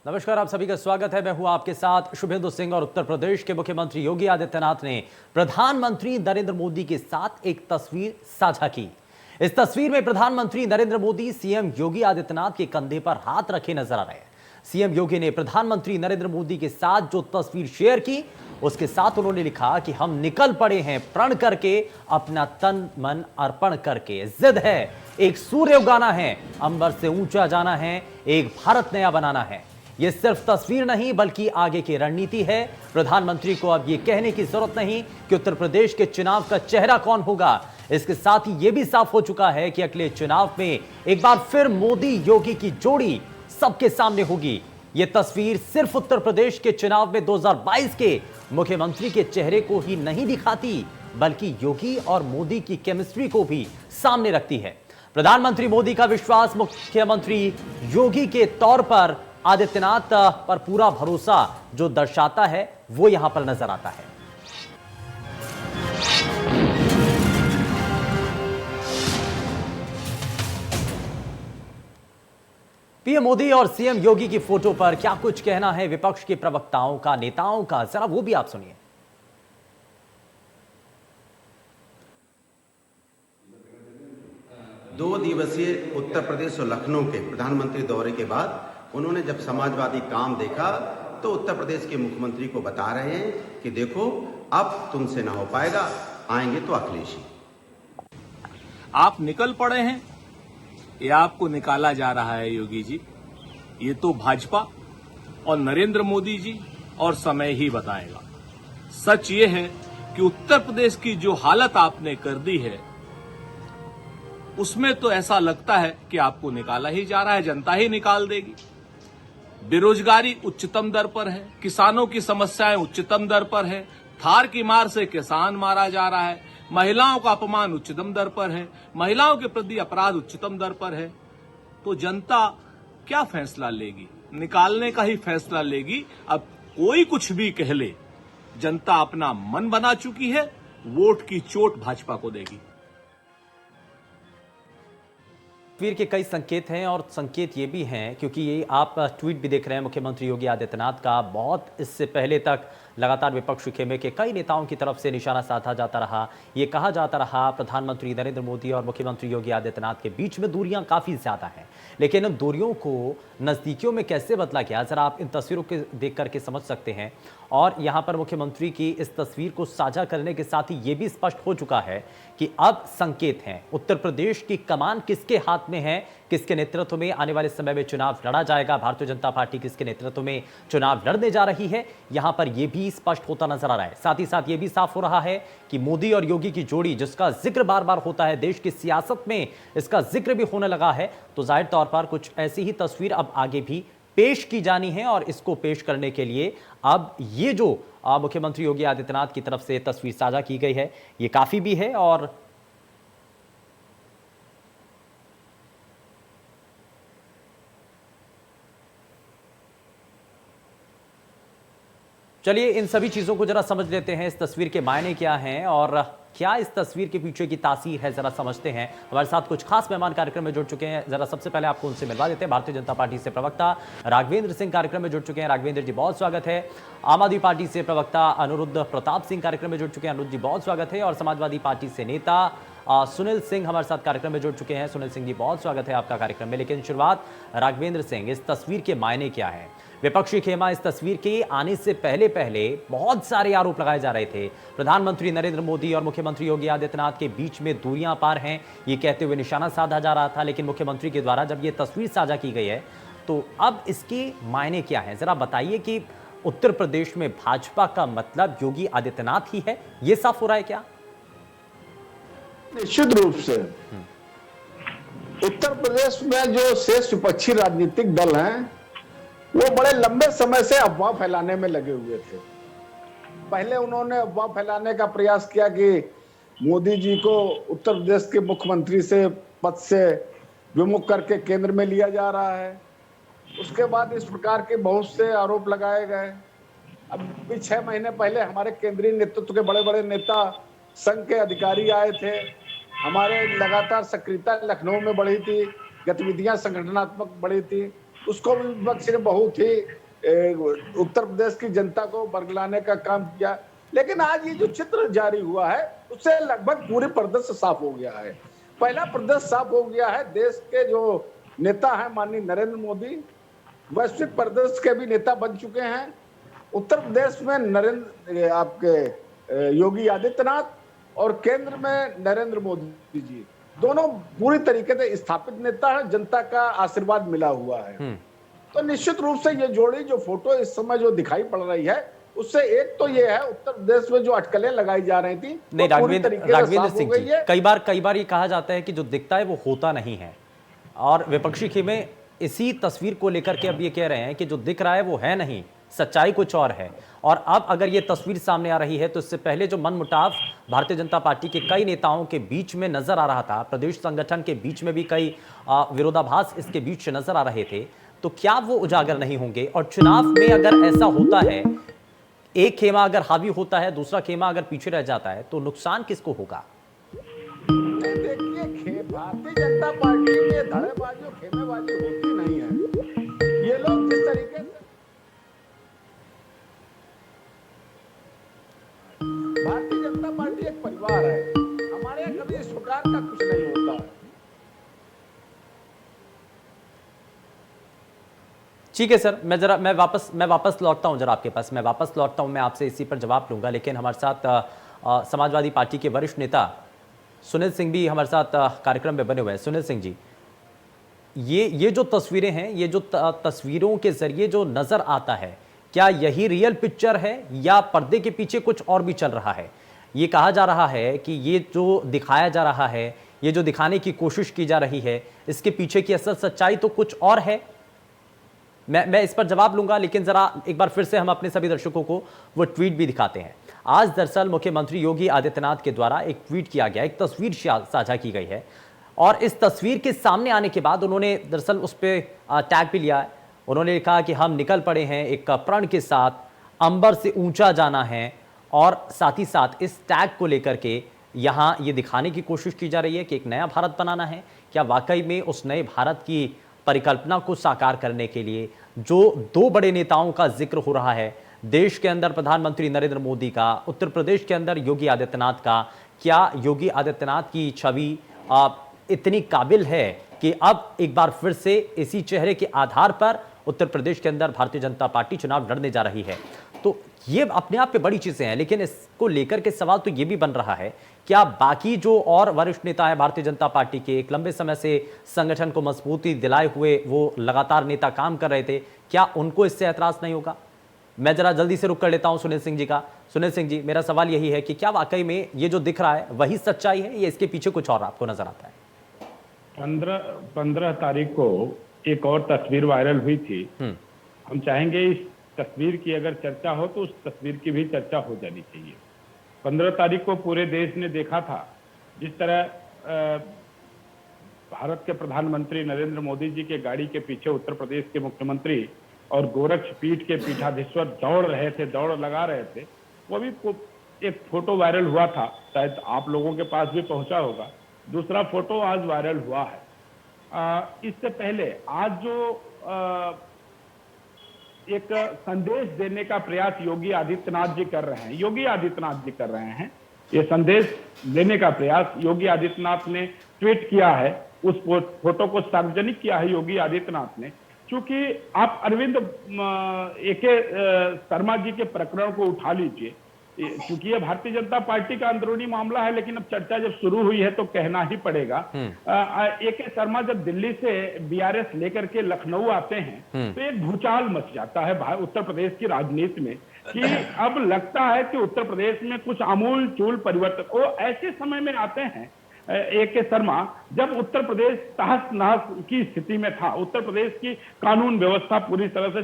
नमस्कार, आप सभी का स्वागत है। मैं हूं आपके साथ शुभेंदु सिंह। और उत्तर प्रदेश के मुख्यमंत्री योगी आदित्यनाथ ने प्रधानमंत्री नरेंद्र मोदी के साथ एक तस्वीर साझा की। इस तस्वीर में प्रधानमंत्री नरेंद्र मोदी सीएम योगी आदित्यनाथ के कंधे पर हाथ रखे नजर आ रहे हैं। सीएम योगी ने प्रधानमंत्री नरेंद्र मोदी के साथ जो तस्वीर शेयर की, उसके साथ उन्होंने लिखा कि हम निकल पड़े हैं प्रण करके, अपना तन मन अर्पण करके। जिद है, एक सूर्य उगाना है, अंबर से ऊंचा जाना है, एक भारत नया बनाना है। यह सिर्फ तस्वीर नहीं बल्कि आगे की रणनीति है। प्रधानमंत्री को अब यह कहने की जरूरत नहीं कि उत्तर प्रदेश के चुनाव का चेहरा कौन होगा। इसके साथ ही यह भी साफ हो चुका है कि अगले चुनाव में एक बार फिर मोदी योगी की जोड़ी सबके सामने होगी। यह तस्वीर सिर्फ उत्तर प्रदेश के चुनाव में 2022 के मुख्यमंत्री के चेहरे को ही नहीं दिखाती, बल्कि योगी और मोदी की केमिस्ट्री को भी सामने रखती है। प्रधानमंत्री मोदी का विश्वास मुख्यमंत्री योगी के तौर पर आदित्यनाथ पर पूरा भरोसा जो दर्शाता है, वो यहां पर नजर आता है। पीएम मोदी और सीएम योगी की फोटो पर क्या कुछ कहना है विपक्ष के प्रवक्ताओं का, नेताओं का, जरा वो भी आप सुनिए। 2 दिवसीय उत्तर प्रदेश और लखनऊ के प्रधानमंत्री दौरे के बाद उन्होंने जब समाजवादी काम देखा तो उत्तर प्रदेश के मुख्यमंत्री को बता रहे हैं कि देखो अब तुमसे ना हो पाएगा, आएंगे तो अखिलेश ही। आप निकल पड़े हैं या आपको निकाला जा रहा है योगी जी, ये तो भाजपा और नरेंद्र मोदी जी और समय ही बताएगा। सच ये है कि उत्तर प्रदेश की जो हालत आपने कर दी है, उसमें तो ऐसा लगता है कि आपको निकाला ही जा रहा है, जनता ही निकाल देगी। बेरोजगारी उच्चतम दर पर है, किसानों की समस्याएं उच्चतम दर पर है, थार की मार से किसान मारा जा रहा है, महिलाओं का अपमान उच्चतम दर पर है, महिलाओं के प्रति अपराध उच्चतम दर पर है। तो जनता क्या फैसला लेगी? निकालने का ही फैसला लेगी। अब कोई कुछ भी कह ले, जनता अपना मन बना चुकी है, वोट की चोट भाजपा को देगी। तस्वीर के कई संकेत हैं और संकेत ये भी हैं, क्योंकि ये आप ट्वीट भी देख रहे हैं मुख्यमंत्री योगी आदित्यनाथ का। बहुत इससे पहले तक लगातार विपक्षी खेमे के कई नेताओं की तरफ से निशाना साधा जाता रहा। ये कहा जाता रहा प्रधानमंत्री नरेंद्र मोदी और मुख्यमंत्री योगी आदित्यनाथ के बीच में दूरियां काफ़ी ज़्यादा हैं, लेकिन इन दूरियों को नज़दीकियों में कैसे बदला गया, ज़रा आप इन तस्वीरों के देख करके समझ सकते हैं। और यहाँ पर मुख्यमंत्री की इस तस्वीर को साझा करने के साथ ही ये भी स्पष्ट हो चुका है कि अब संकेत हैं, उत्तर प्रदेश की कमान किसके हाथ में है, किसके नेतृत्व में आने वाले समय में चुनाव लड़ा जाएगा, भारतीय जनता पार्टी किसके नेतृत्व में चुनाव लड़ने जा रही है, यहां पर यह भी स्पष्ट होता नजर आ रहा है। साथ ही साथ यह भी साफ हो रहा है कि मोदी और योगी की जोड़ी, जिसका जिक्र बार बार होता है, देश की सियासत में इसका जिक्र भी होने लगा है, तो जाहिर तौर पर कुछ ऐसी ही तस्वीर अब आगे भी पेश की जानी है। और इसको पेश करने के लिए अब ये जो मुख्यमंत्री योगी आदित्यनाथ की तरफ से तस्वीर साझा की गई है, ये काफी भी है। और चलिए इन सभी चीजों को जरा समझ लेते हैं। इस तस्वीर के मायने क्या हैं और क्या इस तस्वीर के पीछे की तासीर है, जरा समझते हैं। हमारे साथ कुछ खास मेहमान कार्यक्रम में जुड़ चुके हैं, जरा सबसे पहले आपको उनसे मिलवा देते हैं। भारतीय जनता पार्टी से प्रवक्ता राघवेंद्र सिंह कार्यक्रम में जुड़ चुके हैं। राघवेंद्र जी बहुत स्वागत है। आम आदमी पार्टी से प्रवक्ता अनुरुद्ध प्रताप सिंह कार्यक्रम में जुड़ चुके हैं। अनुरुद्ध जी बहुत स्वागत है। और समाजवादी पार्टी से नेता सुनील सिंह हमारे साथ कार्यक्रम में जुड़ चुके हैं। सुनील सिंह जी बहुत स्वागत है आपका कार्यक्रम में। लेकिन शुरुआत राघवेंद्र सिंह, इस तस्वीर के मायने क्या है? विपक्षी खेमा इस तस्वीर के आने से पहले पहले बहुत सारे आरोप लगाए जा रहे थे। प्रधानमंत्री नरेंद्र मोदी और मुख्यमंत्री योगी आदित्यनाथ के बीच में दूरियां पार हैं, ये कहते हुए निशाना साधा जा रहा था। लेकिन मुख्यमंत्री के द्वारा जब ये तस्वीर साझा की गई है, तो अब इसके मायने क्या है? जरा बताइए कि उत्तर प्रदेश में भाजपा का मतलब योगी आदित्यनाथ ही है, ये साफ हो रहा है क्या? निश्चित रूप से उत्तर प्रदेश में जो शेष विपक्षी राजनीतिक दल हैं, वो बड़े लंबे समय से अफवाह फैलाने में लगे हुए थे। पहले उन्होंने अफवाह फैलाने का प्रयास किया कि मोदी जी को उत्तर प्रदेश के मुख्यमंत्री से पद से विमुख करके केंद्र में लिया जा रहा है। उसके बाद इस प्रकार के बहुत से आरोप लगाए गए। अब 6 महीने पहले हमारे केंद्रीय नेतृत्व के बड़े बड़े नेता, संघ के अधिकारी आए थे। हमारे लगातार सक्रियता लखनऊ में बढ़ी थी, गतिविधियां संगठनात्मक बढ़ी थी। उसको भी विपक्ष ने बहुत ही उत्तर प्रदेश की जनता को बरगलाने का काम किया। लेकिन आज ये जो चित्र जारी हुआ है उससे लगभग पूरे परिदृश्य साफ हो गया है। पहला परिदृश्य साफ हो गया है, देश के जो नेता हैं माननीय नरेंद्र मोदी वैश्विक परिदृश्य के भी नेता बन चुके हैं। उत्तर प्रदेश में आपके योगी आदित्यनाथ और केंद्र में नरेंद्र मोदी जी दोनों पूरी तरीके से स्थापित नेता हैं, जनता का आशीर्वाद मिला हुआ है। तो निश्चित रूप से ये जोड़ी जो फोटो इस समय जो दिखाई पड़ रही है उससे एक तो ये है उत्तर प्रदेश में जो अटकलें लगाई जा रही थी नहीं, राघवेंद्र सिंह जी, कई बार ये कहा जाता है कि जो दिखता है वो होता नहीं है, और विपक्षी खेमे इसी तस्वीर को लेकर के अब ये कह रहे हैं कि जो दिख रहा है वो है नहीं, सच्चाई कुछ और है। और अब अगर ये तस्वीर सामने आ रही है तो इससे पहले जो मनमुटाव भारतीय जनता पार्टी के कई नेताओं के बीच में नजर आ रहा था, प्रदेश संगठन के बीच में भी कई विरोधाभास इसके बीच नजर आ रहे थे, तो क्या वो उजागर नहीं होंगे? और चुनाव में अगर ऐसा होता है, एक खेमा अगर हावी होता है, दूसरा खेमा अगर पीछे रह जाता है, तो नुकसान किसको होगा? देखिए, भारतीय जनता पार्टी में धड़ेबाजी और खेमेबाजी होती नहीं है। ये लोग जिस तरीके से भारतीय जनता पार्टी एक परिवार है, हमारे यहाँ कभी इस प्रकार का कुछ नहीं होता है। ठीक है सर, मैं वापस लौटता हूं जरा आपके पास, मैं आपसे इसी पर जवाब लूंगा। लेकिन हमारे साथ समाजवादी पार्टी के वरिष्ठ नेता सुनील सिंह भी हमारे साथ कार्यक्रम में बने हुए हैं। सुनील सिंह जी, ये जो तस्वीरें हैं, ये जो तस्वीरों के जरिए जो नजर आता है, क्या यही रियल पिक्चर है या पर्दे के पीछे कुछ और भी चल रहा है? ये कहा जा रहा है कि ये जो दिखाया जा रहा है, ये जो दिखाने की कोशिश की जा रही है, इसके पीछे की असल सच्चाई तो कुछ और है। मैं इस पर जवाब लूंगा, लेकिन जरा एक बार फिर से हम अपने सभी दर्शकों को वो ट्वीट भी दिखाते हैं। आज दरअसल मुख्यमंत्री योगी आदित्यनाथ के द्वारा एक ट्वीट किया गया, एक तस्वीर साझा की गई है, और इस तस्वीर के सामने आने के बाद उन्होंने दरअसल उस पर टैग भी लिया है। उन्होंने कहा कि हम निकल पड़े हैं एक प्रण के साथ, अंबर से ऊंचा जाना है, और साथ ही साथ इस टैग को लेकर के यहाँ ये दिखाने की कोशिश की जा रही है कि एक नया भारत बनाना है। क्या वाकई में उस नए भारत की परिकल्पना को साकार करने के लिए जो दो बड़े नेताओं का जिक्र हो रहा है, देश के अंदर प्रधानमंत्री नरेंद्र मोदी का, उत्तर प्रदेश के अंदर योगी आदित्यनाथ का, क्या योगी आदित्यनाथ की छवि इतनी काबिल है कि अब एक बार फिर से इसी चेहरे के आधार पर उत्तर प्रदेश के अंदर भारतीय जनता पार्टी चुनाव लड़ने जा रही है? तो ये अपने आप पे बड़ी चीजें हैं, लेकिन इसको लेकर के सवाल तो ये भी बन रहा है, क्या बाकी जो और वरिष्ठ नेता हैं भारतीय जनता पार्टी के, एक लंबे समय से संगठन को मजबूती दिलाए हुए वो लगातार नेता काम कर रहे थे, क्या उनको इससे ऐतराज नहीं होगा? मैं जरा जल्दी से रुक कर लेता हूं सुनील सिंह जी का। सुनील सिंह जी, मेरा सवाल यही है कि क्या वाकई में ये जो दिख रहा है वही सच्चाई है या इसके पीछे कुछ और आपको नजर आता है? 15 तारीख को एक और तस्वीर वायरल हुई थी। हम चाहेंगे इस तस्वीर की अगर चर्चा हो तो उस तस्वीर की भी चर्चा हो जानी चाहिए। 15 तारीख को पूरे देश ने देखा था जिस तरह भारत के प्रधानमंत्री नरेंद्र मोदी जी के गाड़ी के पीछे उत्तर प्रदेश के मुख्यमंत्री और गोरक्ष पीठ के पीठाधीश्वर दौड़ रहे थे, दौड़ लगा रहे थे। वो भी एक फोटो वायरल हुआ था, शायद आप लोगों के पास भी पहुंचा होगा। दूसरा फोटो आज वायरल हुआ है। इससे पहले आज जो एक संदेश देने का प्रयास योगी आदित्यनाथ जी कर रहे हैं, ये संदेश देने का प्रयास योगी आदित्यनाथ ने ट्वीट किया है, उस फोटो को सार्वजनिक किया है योगी आदित्यनाथ ने। क्योंकि आप अरविंद एके शर्मा जी के प्रकरण को उठा लीजिए, क्योंकि ये भारतीय जनता पार्टी का अंदरूनी मामला है, लेकिन अब चर्चा जब शुरू हुई है तो कहना ही पड़ेगा। एके शर्मा जब दिल्ली से बीआरएस लेकर के लखनऊ आते हैं तो एक भूचाल मच जाता है उत्तर प्रदेश की राजनीति में कि अब लगता है कि उत्तर प्रदेश में कुछ आमूल चूल परिवर्तन। वो ऐसे समय में आते हैं एके शर्मा जब उत्तर प्रदेश तहस नहस की स्थिति में था, उत्तर प्रदेश की कानून व्यवस्था पूरी तरह से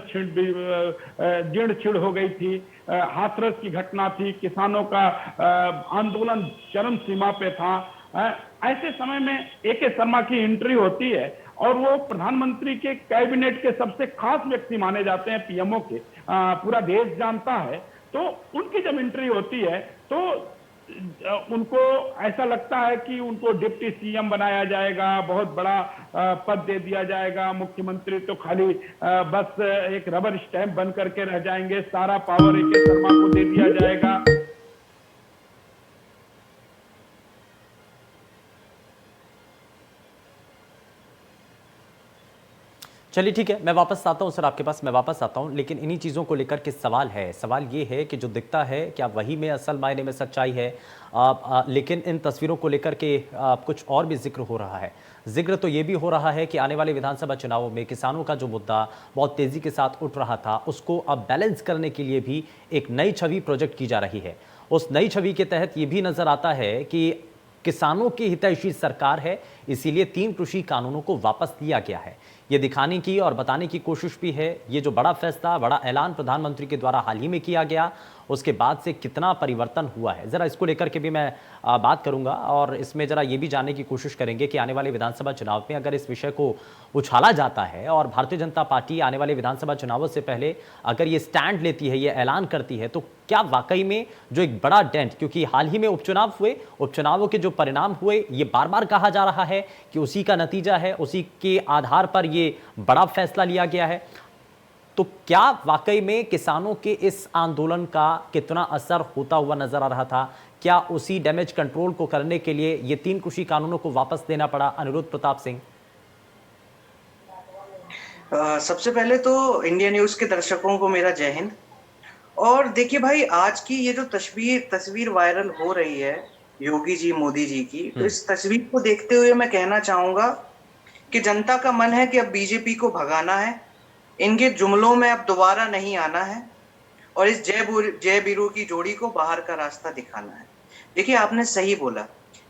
जीर्ण छिड़ हो गई थी, हाथरस की घटना थी, किसानों का आंदोलन चरम सीमा पे था। ऐसे समय में एके शर्मा की एंट्री होती है और वो प्रधानमंत्री के कैबिनेट के सबसे खास व्यक्ति माने जाते हैं, पीएमओ के, पूरा देश जानता है। तो उनकी जब एंट्री होती है तो उनको ऐसा लगता है कि उनको डिप्टी सीएम बनाया जाएगा, बहुत बड़ा पद दे दिया जाएगा, मुख्यमंत्री तो खाली बस एक रबर स्टैंप बन करके रह जाएंगे, सारा पावर AK शर्मा को दे दिया जाएगा। चलिए ठीक है, मैं वापस आता हूं सर आपके पास, मैं वापस आता हूं, लेकिन इन्हीं चीज़ों को लेकर के सवाल है। सवाल ये है कि जो दिखता है क्या वही में असल मायने में सच्चाई है? लेकिन इन तस्वीरों को लेकर के कुछ और भी जिक्र हो रहा है। जिक्र तो ये भी हो रहा है कि आने वाले विधानसभा चुनावों में किसानों का जो मुद्दा बहुत तेज़ी के साथ उठ रहा था, उसको अब बैलेंस करने के लिए भी एक नई छवि प्रोजेक्ट की जा रही है। उस नई छवि के तहत ये भी नज़र आता है कि किसानों की हितैषी सरकार है, इसीलिए 3 कृषि कानूनों को वापस लिया गया है। ये दिखाने की और बताने की कोशिश भी है, ये जो बड़ा फैसला, बड़ा ऐलान प्रधानमंत्री के द्वारा हाल ही में किया गया, उसके बाद से कितना परिवर्तन हुआ है, ज़रा इसको लेकर के भी मैं बात करूंगा। और इसमें ज़रा ये भी जानने की कोशिश करेंगे कि आने वाले विधानसभा चुनाव में अगर इस विषय को उछाला जाता है और भारतीय जनता पार्टी आने वाले विधानसभा चुनावों से पहले अगर ये स्टैंड लेती है, ये ऐलान करती है, तो क्या वाकई में जो एक बड़ा डेंट, क्योंकि हाल ही में उपचुनाव हुए, उपचुनावों के जो परिणाम हुए, ये बार बार कहा जा रहा है कि उसी का नतीजा है, उसी के आधार पर ये बड़ा फैसला लिया गया है, तो क्या वाकई में किसानों के इस आंदोलन का कितना असर होता हुआ नजर आ रहा था? क्या उसी डैमेज कंट्रोल को करने के लिए ये 3 कृषि कानूनों को वापस देना पड़ा? अनिरुद्ध प्रताप सिंह। सबसे पहले तो इंडिया न्यूज के दर्शकों को मेरा जय हिंद। और देखिए भाई, आज की ये जो तस्वीर वायरल हो रही है योगी जी, मोदी जी की, तो इस तस्वीर को देखते हुए मैं कहना चाहूंगा कि जनता का मन है कि अब बीजेपी को भगाना है, इनके जुमलों में अब दोबारा नहीं आना है और इस जय बीरू की जोड़ी को बाहर का रास्ता दिखाना है। देखिए, आपने सही बोला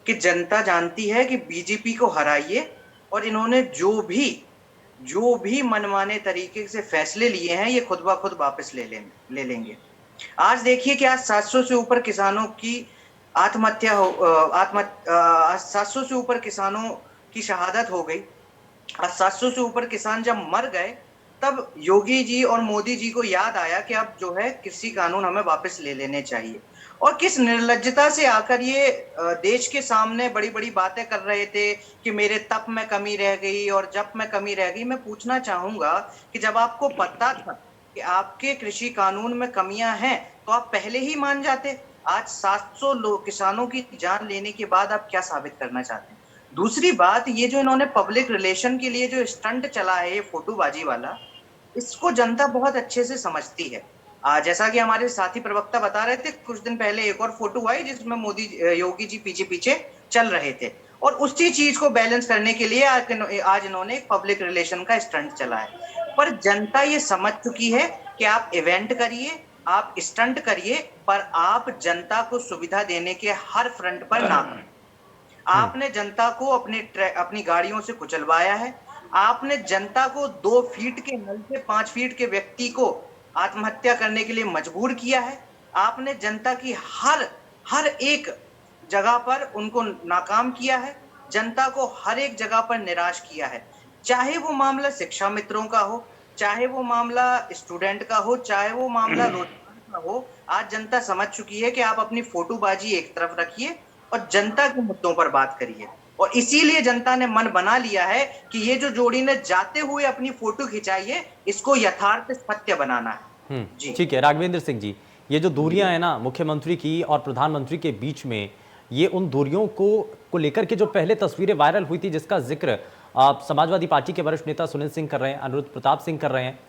कि जनता जानती है कि बीजेपी को हराइए और इन्होंने जो भी मनमाने तरीके से फैसले लिए हैं, ये खुद ब खुद वापस ले लेंगे। आज देखिए कि आज 700 से ऊपर किसानों की आत्महत्या हो, 700 से ऊपर किसानों की शहादत हो गई। आज 700 से ऊपर किसान जब मर गए, तब योगी जी और मोदी जी को याद आया कि अब जो है कृषि कानून हमें वापस ले लेने चाहिए। और किस निर्लज्जता से आकर ये देश के सामने बड़ी बड़ी बातें कर रहे थे कि मेरे तप में कमी रह गई और जप में कमी रह गई। मैं पूछना चाहूंगा कि जब आपको पता था कि आपके कृषि कानून में कमियां हैं, तो आप पहले ही मान जाते। आज 700 किसानों की जान लेने के बाद आप क्या साबित करना चाहते हैं? दूसरी बात, ये जो इन्होंने पब्लिक रिलेशन के लिए जो स्टंट चला है, ये फोटोबाजी वाला, इसको जनता बहुत अच्छे से समझती है। जैसा कि हमारे साथी प्रवक्ता बता रहे थे, कुछ दिन पहले एक और फोटो आई जिसमें योगी जी पीछे पीछे चल रहे थे, और उसी चीज को बैलेंस करने के लिए आज इन्होंने एक पब्लिक रिलेशन का स्टंट चला है। पर जनता ये समझ चुकी है कि आप इवेंट करिए, आप स्टंट करिए, पर आप जनता को सुविधा देने के हर फ्रंट पर ना करें। आपने जनता को अपनी गाड़ियों से कुचलवाया है। आपने जनता को 2 फीट के नल से 5 फीट के व्यक्ति को आत्महत्या करने के लिए मजबूर किया है। आपने जनता की हर एक जगह पर उनको नाकाम किया है। जनता को हर एक जगह पर निराश किया है, चाहे वो मामला शिक्षा मित्रों का हो, चाहे वो मामला स्टूडेंट का हो, चाहे वो मामला रोजगार का हो। आज जनता समझ चुकी है कि आप अपनी फोटोबाजी एक तरफ रखिए और जनता के मुद्दों पर बात करिए। और इसीलिए जनता ने मन बना लिया है कि ये जो जोड़ी ने जाते हुए अपनी फोटो खिंचाई है, इसको यथार्थ सत्य बनाना है। जी ठीक है राघवेंद्र सिंह जी, ये जो दूरियां है ना मुख्यमंत्री की और प्रधानमंत्री के बीच में, ये उन दूरियों को लेकर के जो पहले तस्वीरें वायरल हुई थी, जिसका जिक्र समाजवादी पार्टी के वरिष्ठ नेता सुनील सिंह कर रहे हैं, अनिरुद्ध प्रताप सिंह कर रहे हैं,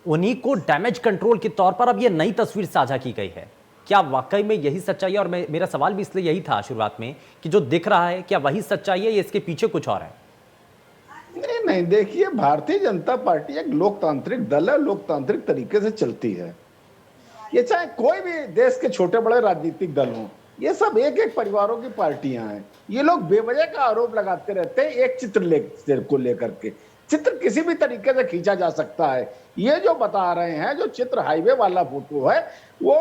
उन्हीं को डैमेज कंट्रोल के तौर पर अब ये नई तस्वीर साझा की गई है। क्या वाकई में यही सच्चाई है? और मेरा सवाल भी इसलिए यही था शुरुआत में कि जो दिख रहा है, क्या वही सच्चाई है या इसके पीछे कुछ और है? नहीं, देखिए, भारतीय जनता पार्टी एक लोकतांत्रिक दल है, लोकतांत्रिक तरीके से चलती है। ये चाहे कोई भी देश के छोटे बड़े राजनीतिक दल हों, ये सब एक एक परिवारों की पार्टियां हैं। ये लोग बेवजह का आरोप लगाते रहते हैं एक चित्र को लेकर के। चित्र किसी भी तरीके से खींचा जा सकता है। ये जो बता रहे हैं, जो चित्र हाईवे वाला फोटो है, वो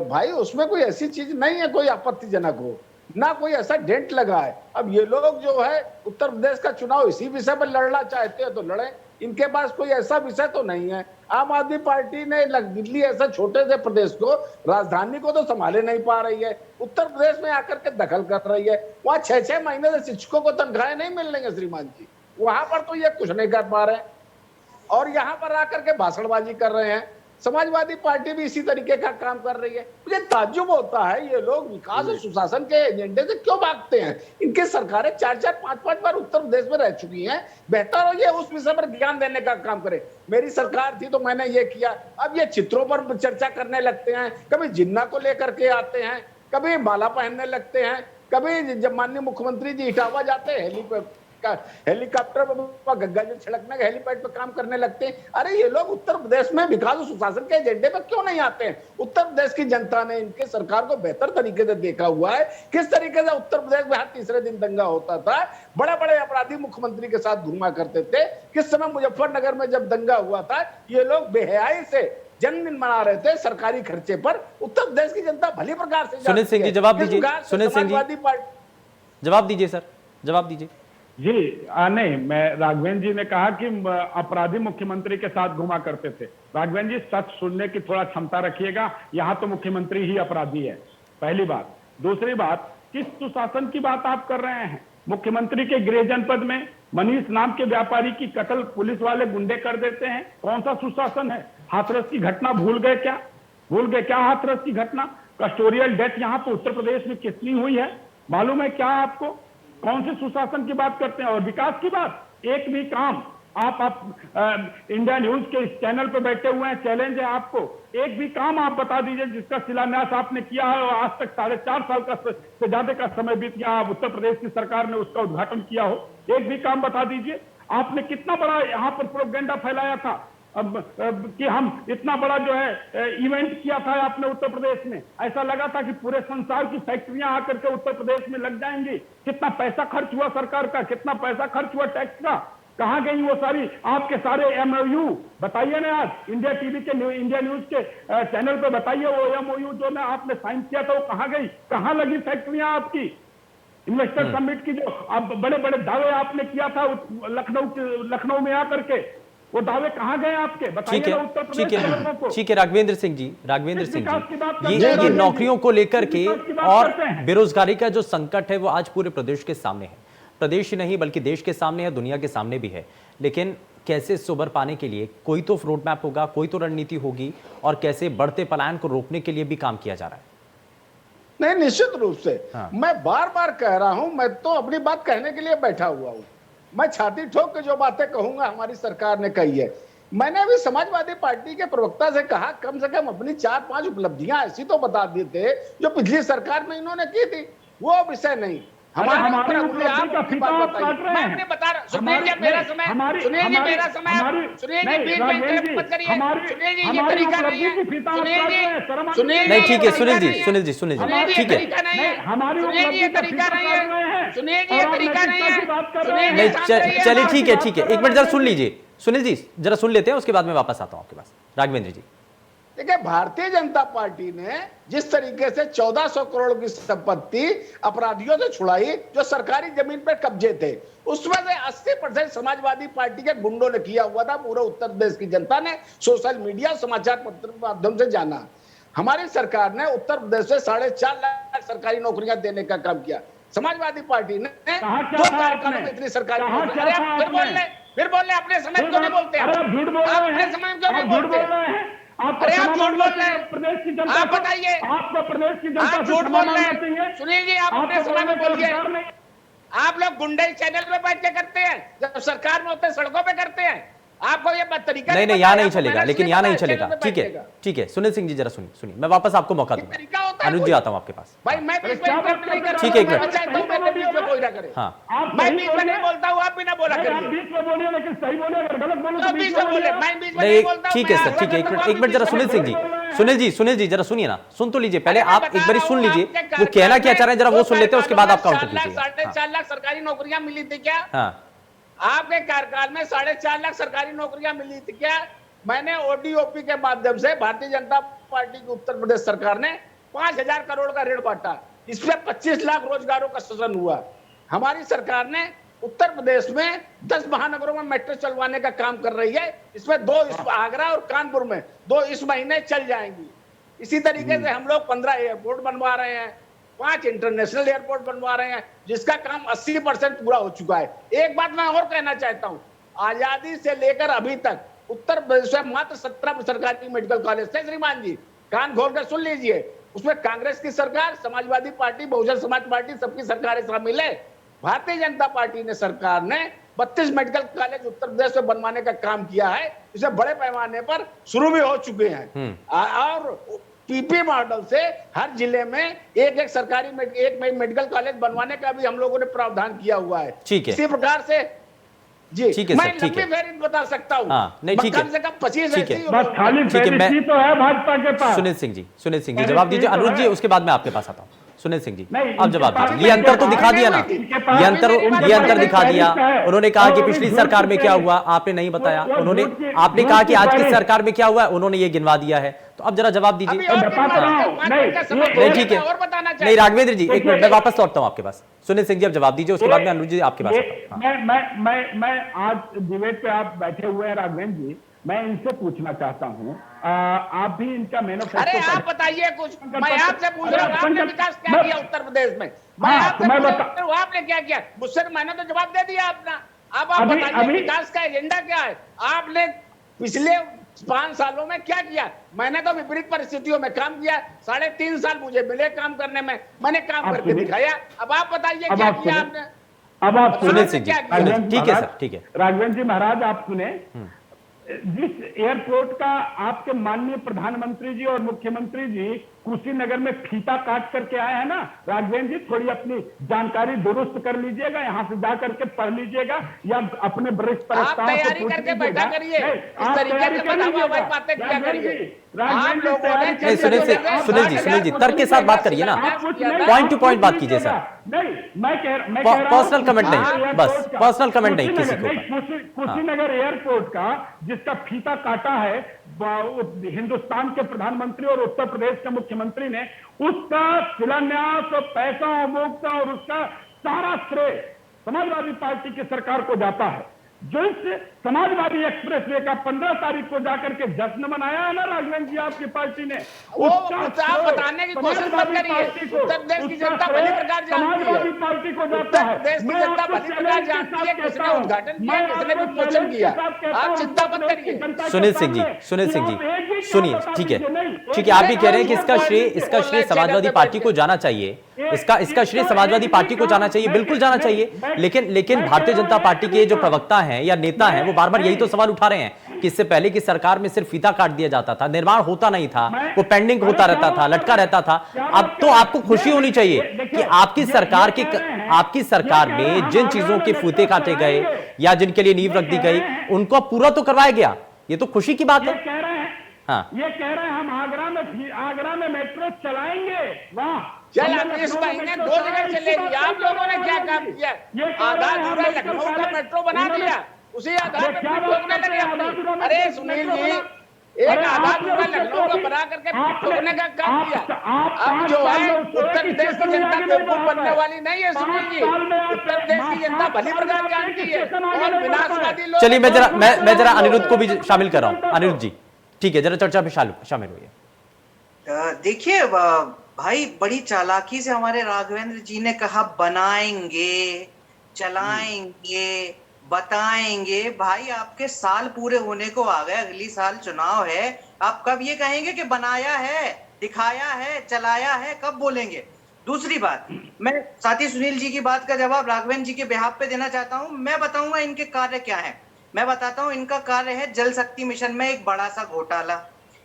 भाई उसमें कोई ऐसी चीज नहीं है कोई आपत्तिजनक हो। ना कोई ऐसा डेंट लगा है। अब ये लोग जो है उत्तर प्रदेश का चुनाव इसी विषय पर लड़ना चाहते हैं तो लड़े, इनके पास कोई ऐसा विषय तो नहीं है। आम आदमी पार्टी ने दिल्ली ऐसा छोटे से प्रदेश को, राजधानी को तो संभाले नहीं पा रही है, उत्तर प्रदेश में आकर के दखल कर रही है। वहां 6-6 महीने से शिक्षकों को तनख्वाहें नहीं मिल रही है श्रीमान जी, वहां पर तो ये कुछ नहीं कर पा रहे हैं और यहाँ पर आकर के भाषणबाजी कर रहे हैं। समाजवादी पार्टी भी इसी तरीके का काम कर रही है। मुझे ताज्जुब होता है ये लोग विकास और सुशासन के एजेंडे से क्यों भागते हैं। इनकी सरकारें 4-4, 5-5 बार उत्तर प्रदेश में रह चुकी हैं। बेहतर हो ये उस विषय पर ज्ञान देने का काम करे। मेरी सरकार थी तो मैंने ये किया। अब ये चित्रों पर चर्चा करने लगते हैं, कभी जिन्ना को लेकर के आते हैं, कभी माला पहनने लगते हैं, कभी जब माननीय मुख्यमंत्री जी इटावा जाते हैं हेलीकॉप्टर पर गंगा जल छिड़कने के हेलीपैड पर काम करने लगते हैं। अरे ये लोग उत्तर प्रदेश में विकास और सुशासन के एजेंडे पर क्यों नहीं आते हैं। उत्तर प्रदेश की जनता ने इनके सरकार को बेहतर तरीके से देखा हुआ है। किस तरीके से उत्तर प्रदेश में हर तीसरे दिन दंगा होता था, बड़े बड़े अपराधी मुख्यमंत्री के साथ घूमा करते थे। किस समय मुजफ्फरनगर में जब दंगा हुआ था, ये लोग बेहयाई से जन्मदिन मना रहे थे सरकारी खर्चे पर। उत्तर प्रदेश की जनता भली प्रकार से सुनील सिंह जी जवाब दीजिए। सुनील सिंह जी जवाब दीजिए सर, जवाब दीजिए। जी नहीं, मैं राघवेंद्र जी ने कहा कि अपराधी मुख्यमंत्री के साथ घुमा करते थे। राघवेंद्र जी सच सुनने की थोड़ा क्षमता रखिएगा, यहाँ तो मुख्यमंत्री ही अपराधी है, पहली बात। दूसरी बात, किस सुशासन की बात आप कर रहे हैं। मुख्यमंत्री के गृह जनपद में मनीष नाम के व्यापारी की कत्ल पुलिस वाले गुंडे कर देते हैं, कौन सा सुशासन है। हाथरस की घटना भूल गए क्या, भूल गए क्या हाथरस की घटना। कस्टोरियल डेथ यहाँ पे उत्तर प्रदेश में कितनी हुई है मालूम है क्या आपको। कौन से सुशासन की बात करते हैं। और विकास की बात, एक भी काम आप इंडिया न्यूज के इस चैनल पे बैठे हुए हैं, चैलेंज है आपको, एक भी काम आप बता दीजिए जिसका शिलान्यास आपने किया है और आज तक 4.5 साल का से ज्यादा का समय बीत गया, उत्तर प्रदेश की सरकार ने उसका उद्घाटन किया हो, एक भी काम बता दीजिए। आपने कितना बड़ा यहाँ पर प्रोपेगेंडा फैलाया था कि हम इतना बड़ा जो है इवेंट किया था आपने उत्तर प्रदेश में, ऐसा लगा था कि पूरे संसार की फैक्ट्रियां आकर के उत्तर प्रदेश में लग जाएंगी। कितना पैसा खर्च हुआ सरकार का, कितना पैसा खर्च हुआ टैक्स का, कहां गई वो सारी आपके सारे एमओयू बताइए ना। आज इंडिया टीवी के इंडिया न्यूज के चैनल पे बताइए वो एमओयू जो ना आपने साइन किया था वो कहां गई, कहां लगी फैक्ट्रियां आपकी। इन्वेस्टर समिट की जो अब बड़े बड़े दावे आपने किया था लखनऊ में आकर के, वो दावे कहां गए आपके, बताइए ना उत्तर प्रदेश के लोगों को। ठीक है राघवेंद्र सिंह जी, ये नौकरियों को लेकर के और बेरोजगारी का जो संकट है वो आज पूरे प्रदेश के सामने है। प्रदेश ही नहीं बल्कि देश के सामने है, दुनिया के सामने भी है। लेकिन कैसे इस उबर पाने के लिए कोई तो रोड मैप होगा, कोई तो रणनीति होगी और कैसे बढ़ते पलायन को रोकने के लिए भी काम किया जा रहा है। नहीं, निश्चित रूप से हाँ। मैं बार बार कह रहा हूं, मैं तो अपनी बात कहने के लिए बैठा हुआ हूं। मैं छाती ठोक के जो बातें कहूंगा हमारी सरकार ने कही है। मैंने भी समाजवादी पार्टी के प्रवक्ता से कहा कम से कम अपनी 4-5 उपलब्धियां ऐसी तो बता देते जो पिछली सरकार में इन्होंने की थी, वो विषय नहीं। हमारी उपलब्धि का फीता आप काट रहे हैं। मैं बता रहा, सुनिए जी मेरा समय, सुनिए जी मेरा समय, सुनिए जी बीच में इंटरप्ट मत करिए, सुनिए जी ये तरीका नहीं है, सुनिए जी नहीं ठीक है सुनील जी, सुनील जी, सुनील जी ठीक है, सुनिए जी ये तरीका नहीं है, सुनिए जी ये तरीका नहीं है, नहीं चलिए ठीक है, ठीक है, एक मिनट जरा सुन लीजिए सुनील जी, जरा सुन लेते हैं उसके बाद में वापस आता हूं आपके पास। राघवेंद्र जी देखिए, भारतीय जनता पार्टी ने जिस तरीके से 1400 करोड़ की संपत्ति अपराधियों से छुड़ाई जो सरकारी जमीन पर कब्जे थे, उसमें से 80% समाजवादी पार्टी के गुंडों ने किया हुआ था। पूरे उत्तर प्रदेश की जनता ने सोशल मीडिया समाचार पत्र के माध्यम से जाना। हमारी सरकार ने उत्तर प्रदेश में 4.5 लाख सरकारी नौकरियां देने का काम किया। समाजवादी पार्टी ने 2 कार्यकालों में इतनी सरकारी नौकरियां, फिर बोल रहे अपने समय क्यों नहीं बोलते, अपने समय क्यों नहीं बोलते, अरे आप झूठ बोल रहे हैं प्रदेश की जनता, आप बताइए, आपको प्रदेश की जनता झूठ बोल रहे हैं। सुनील जी आप अपने समय में बोलिए, आप लोग गुंडे चैनल पे बैठ के करते हैं, जब सरकार में होते हैं सड़कों पे करते हैं। आपको ये तरीका नहीं यहाँ नहीं चलेगा, लेकिन यहाँ नहीं चलेगा। ठीक है ठीक है सुनील सिंह जी जरा सुनिए, मैं वापस आपको मौका दूंगा। अनुज जी आता हूँ आपके पास। भाई मैं ठीक है एक मिनट, हाँ मैं बीच में नहीं बोलता हूँ, आप भी ना बोला करिए, बीच में बोलिए लेकिन सही बोलिए, अगर गलत बोले तो बीच में बोले, मैं बीच में नहीं नहीं बोलता हूं। ठीक है सर, ठीक है, एक मिनट जरा सुनील सिंह जी, सुनील जी जरा सुनिए ना, सुन तो लीजिए पहले, आप एक बार सुन लीजिए वो कहना क्या चाह रहे हैं, जरा वो सुन लेते हैं उसके बाद आप काउंटर कीजिए। 4.5 लाख सरकारी नौकरियां मिली थी क्या? हाँ आपके कार्यकाल में 4.5 लाख सरकारी नौकरियां मिली थी क्या? मैंने ओडीओपी के माध्यम से भारतीय जनता पार्टी की उत्तर प्रदेश सरकार ने 5,000 करोड़ का ऋण बांटा। इसमें 25 लाख रोजगारों का सृजन हुआ। हमारी सरकार ने उत्तर प्रदेश में 10 महानगरों में मेट्रो चलवाने का काम कर रही है। इसमें 2 आगरा और कानपुर में 2 इस महीने चल जाएंगी। इसी तरीके से हम लोग 15 एयरपोर्ट बनवा रहे हैं, 5 इंटरनेशनल एयरपोर्ट बनवा रहे हैं, जिसका काम 80% पूरा हो चुका है। एक बात मैं और कहना चाहता हूं, आजादी से लेकर अभी तक उत्तर प्रदेश में मात्र 17 सरकारी मेडिकल कॉलेज थे। श्रीमान जी कान खोल कर सुन लीजिए, उसमें कांग्रेस की सरकार, समाजवादी पार्टी, बहुजन समाज पार्टी, सबकी सरकारें शामिल है। भारतीय जनता पार्टी ने सरकार ने 32 मेडिकल कॉलेज उत्तर प्रदेश में बनवाने का काम किया है। इसे बड़े पैमाने पर शुरू भी हो चुके हैं और पीपी मॉडल से हर जिले में एक सरकारी एक मेडिकल कॉलेज बनवाने का भी हम लोगों ने प्रावधान किया हुआ है। ठीक है, इसी प्रकार से जी ठीक है मैं सर, ठीक है, लंबी बता सकता हूँ। हाँ, नहीं ठीक है, कम से कम 25 ठीक है, बस खाली ठीक है, मैं फेरिस्ती तो है भाजपा के पास। सुनील सिंह जी जवाब दीजिए। अनिरुद्ध जी उसके बाद मैं आपके पास आता हूँ। सुनील सिंह जी नहीं, आप जवाब इनके दीजिए। ये अंतर तो दिखा दिया ना, ये अंतर दिखा दिया। उन्होंने कहा कि पिछली सरकार में क्या हुआ, आपने नहीं बताया। उन्होंने आपने कहा कि आज की सरकार में क्या हुआ, उन्होंने ये गिनवा दिया है। तो अब जरा जवाब दीजिए। नहीं ठीक है, नहीं राघवेंद्र जी एक मिनट, मैं वापस लौटता हूँ आपके पास। सुनील सिंह जी अब जवाब दीजिए, उसके बाद में अनिरुद्ध जी आपके पास आता हूं। मैं आज डिबेट पे आप बैठे हुए हैं राघवेंद्र जी, मैं इनसे पूछना चाहता हूँ, आप भी इनका मैनिफेस्टो। अरे आप बताइए कुछ, मैं आपसे पूछ रहा हूँ, आपने विकास क्या किया उत्तर प्रदेश में? मैं आपसे पूछ रहा हूँ, आपने क्या किया? मुझसे मैंने तो जवाब दे दिया अपना। अब आप बताइए विकास का एजेंडा क्या है? आपने पिछले 5 सालों में क्या किया? मैंने तो विपरीत परिस्थितियों में काम किया। 3.5 साल मुझे मिले काम करने में, मैंने काम करके दिखाया। अब आप बताइए क्या किया आपने? अब आप सुनील सिंह जी, ठीक है सर, ठीक है। राघवेंद्र जी महाराज आप सुने, जिस एयरपोर्ट का आपके माननीय प्रधानमंत्री जी और मुख्यमंत्री जी कुशीनगर में फीता काट करके आए हैं ना, राघवेंद्र जी थोड़ी अपनी जानकारी दुरुस्त कर लीजिएगा, यहाँ से जा करके पढ़ लीजिएगा या अपने वरिष्ठ प्रवक्ताओं से तैयारी करके बैठा करिए। इस तरीके से बातें किया करिए। नहीं सुनील जी तर्क के साथ बात करिए ना, पॉइंट टू पॉइंट बात कीजिए सर। नहीं मैं कह रहा हूं पर्सनल कमेंट नहीं, बस पर्सनल कमेंट नहीं किसी को। कुशीनगर एयरपोर्ट का जिसका फीता काटा है हिंदुस्तान के प्रधानमंत्री और उत्तर प्रदेश के मुख्यमंत्री ने, उसका शिलान्यास और पैसा अवमुक्त और उसका सारा श्रेय समाजवादी पार्टी की सरकार को जाता है। जो इस समाजवादी एक्सप्रेस वे का 15 तारीख को जाकर के जश्न मनाया है ना राघवेंद्र जी आपकी पार्टी ने, वो आप बताने की कोशिश मत करिए। उत्तर प्रदेश की जनता भली प्रकार जानती है, समाजवादी पार्टी को जाता है। उत्तर प्रदेश की जनता भली प्रकार जानती है किसने उद्घाटन किया, किसने विमोचन किया। आप चिंता मत करिए। सुनील सिंह जी सुनिए, ठीक है, आप भी कह रहे हैं कि इसका श्रेय समाजवादी पार्टी को जाना चाहिए, इसका श्रेय समाजवादी पार्टी को जाना चाहिए, बिल्कुल जाना चाहिए। लेकिन भारतीय जनता पार्टी के जो प्रवक्ता हैं या नेता हैं वो बार बार यही तो सवाल उठा रहे हैं कि इससे पहले की सरकार में सिर्फ फीता काट दिया जाता था, निर्माण होता नहीं था, वो पेंडिंग होता रहता था, लटका रहता था। अब तो आपको खुशी होनी चाहिए कि आपकी सरकार में जिन चीजों के फीते काटे गए या जिनके लिए नींव रख दी गई उनको पूरा तो करवाया गया। ये तो खुशी की बात है। हाँ, ये कह रहे हैं हम आगरा में मेट्रो चलाएंगे। वाह, इस महीने 2 जगह चलेगी। आप लोगों ने क्या काम किया? आधा अधूरा लखनऊ का मेट्रो बना दिया, उसी आधार पर ठोकने लगे। अरे सुनील जी, एक आधा अधूरा लखनऊ का बना करके ठोकने का काम किया। अब जो है उत्तर प्रदेश की जनता बेवकूफ बनने वाली नहीं है सुनील जी। उत्तर प्रदेश की जनता भली प्रकार जानती है और विनाशवादी लोग। चलिए मैं जरा अनिरुद्ध को भी शामिल कर रहा हूँ। अनिरुद्ध जी ठीक है, जरा चर्चा में शामिल हुई। देखिए भाई, बड़ी चालाकी से हमारे राघवेंद्र जी ने कहा बनाएंगे, चलाएंगे, बताएंगे। भाई आपके साल पूरे होने को आ गए, अगली साल चुनाव है, आप कब ये कहेंगे कि बनाया है, दिखाया है, चलाया है, कब बोलेंगे? दूसरी बात, मैं साथी सुनील जी की बात का जवाब राघवेंद्र जी के बिहाफ पे देना चाहता हूं। मैं बताऊंगा इनके कार्य क्या है। मैं बताता हूं, इनका कार्य है जल शक्ति मिशन में एक बड़ा सा घोटाला।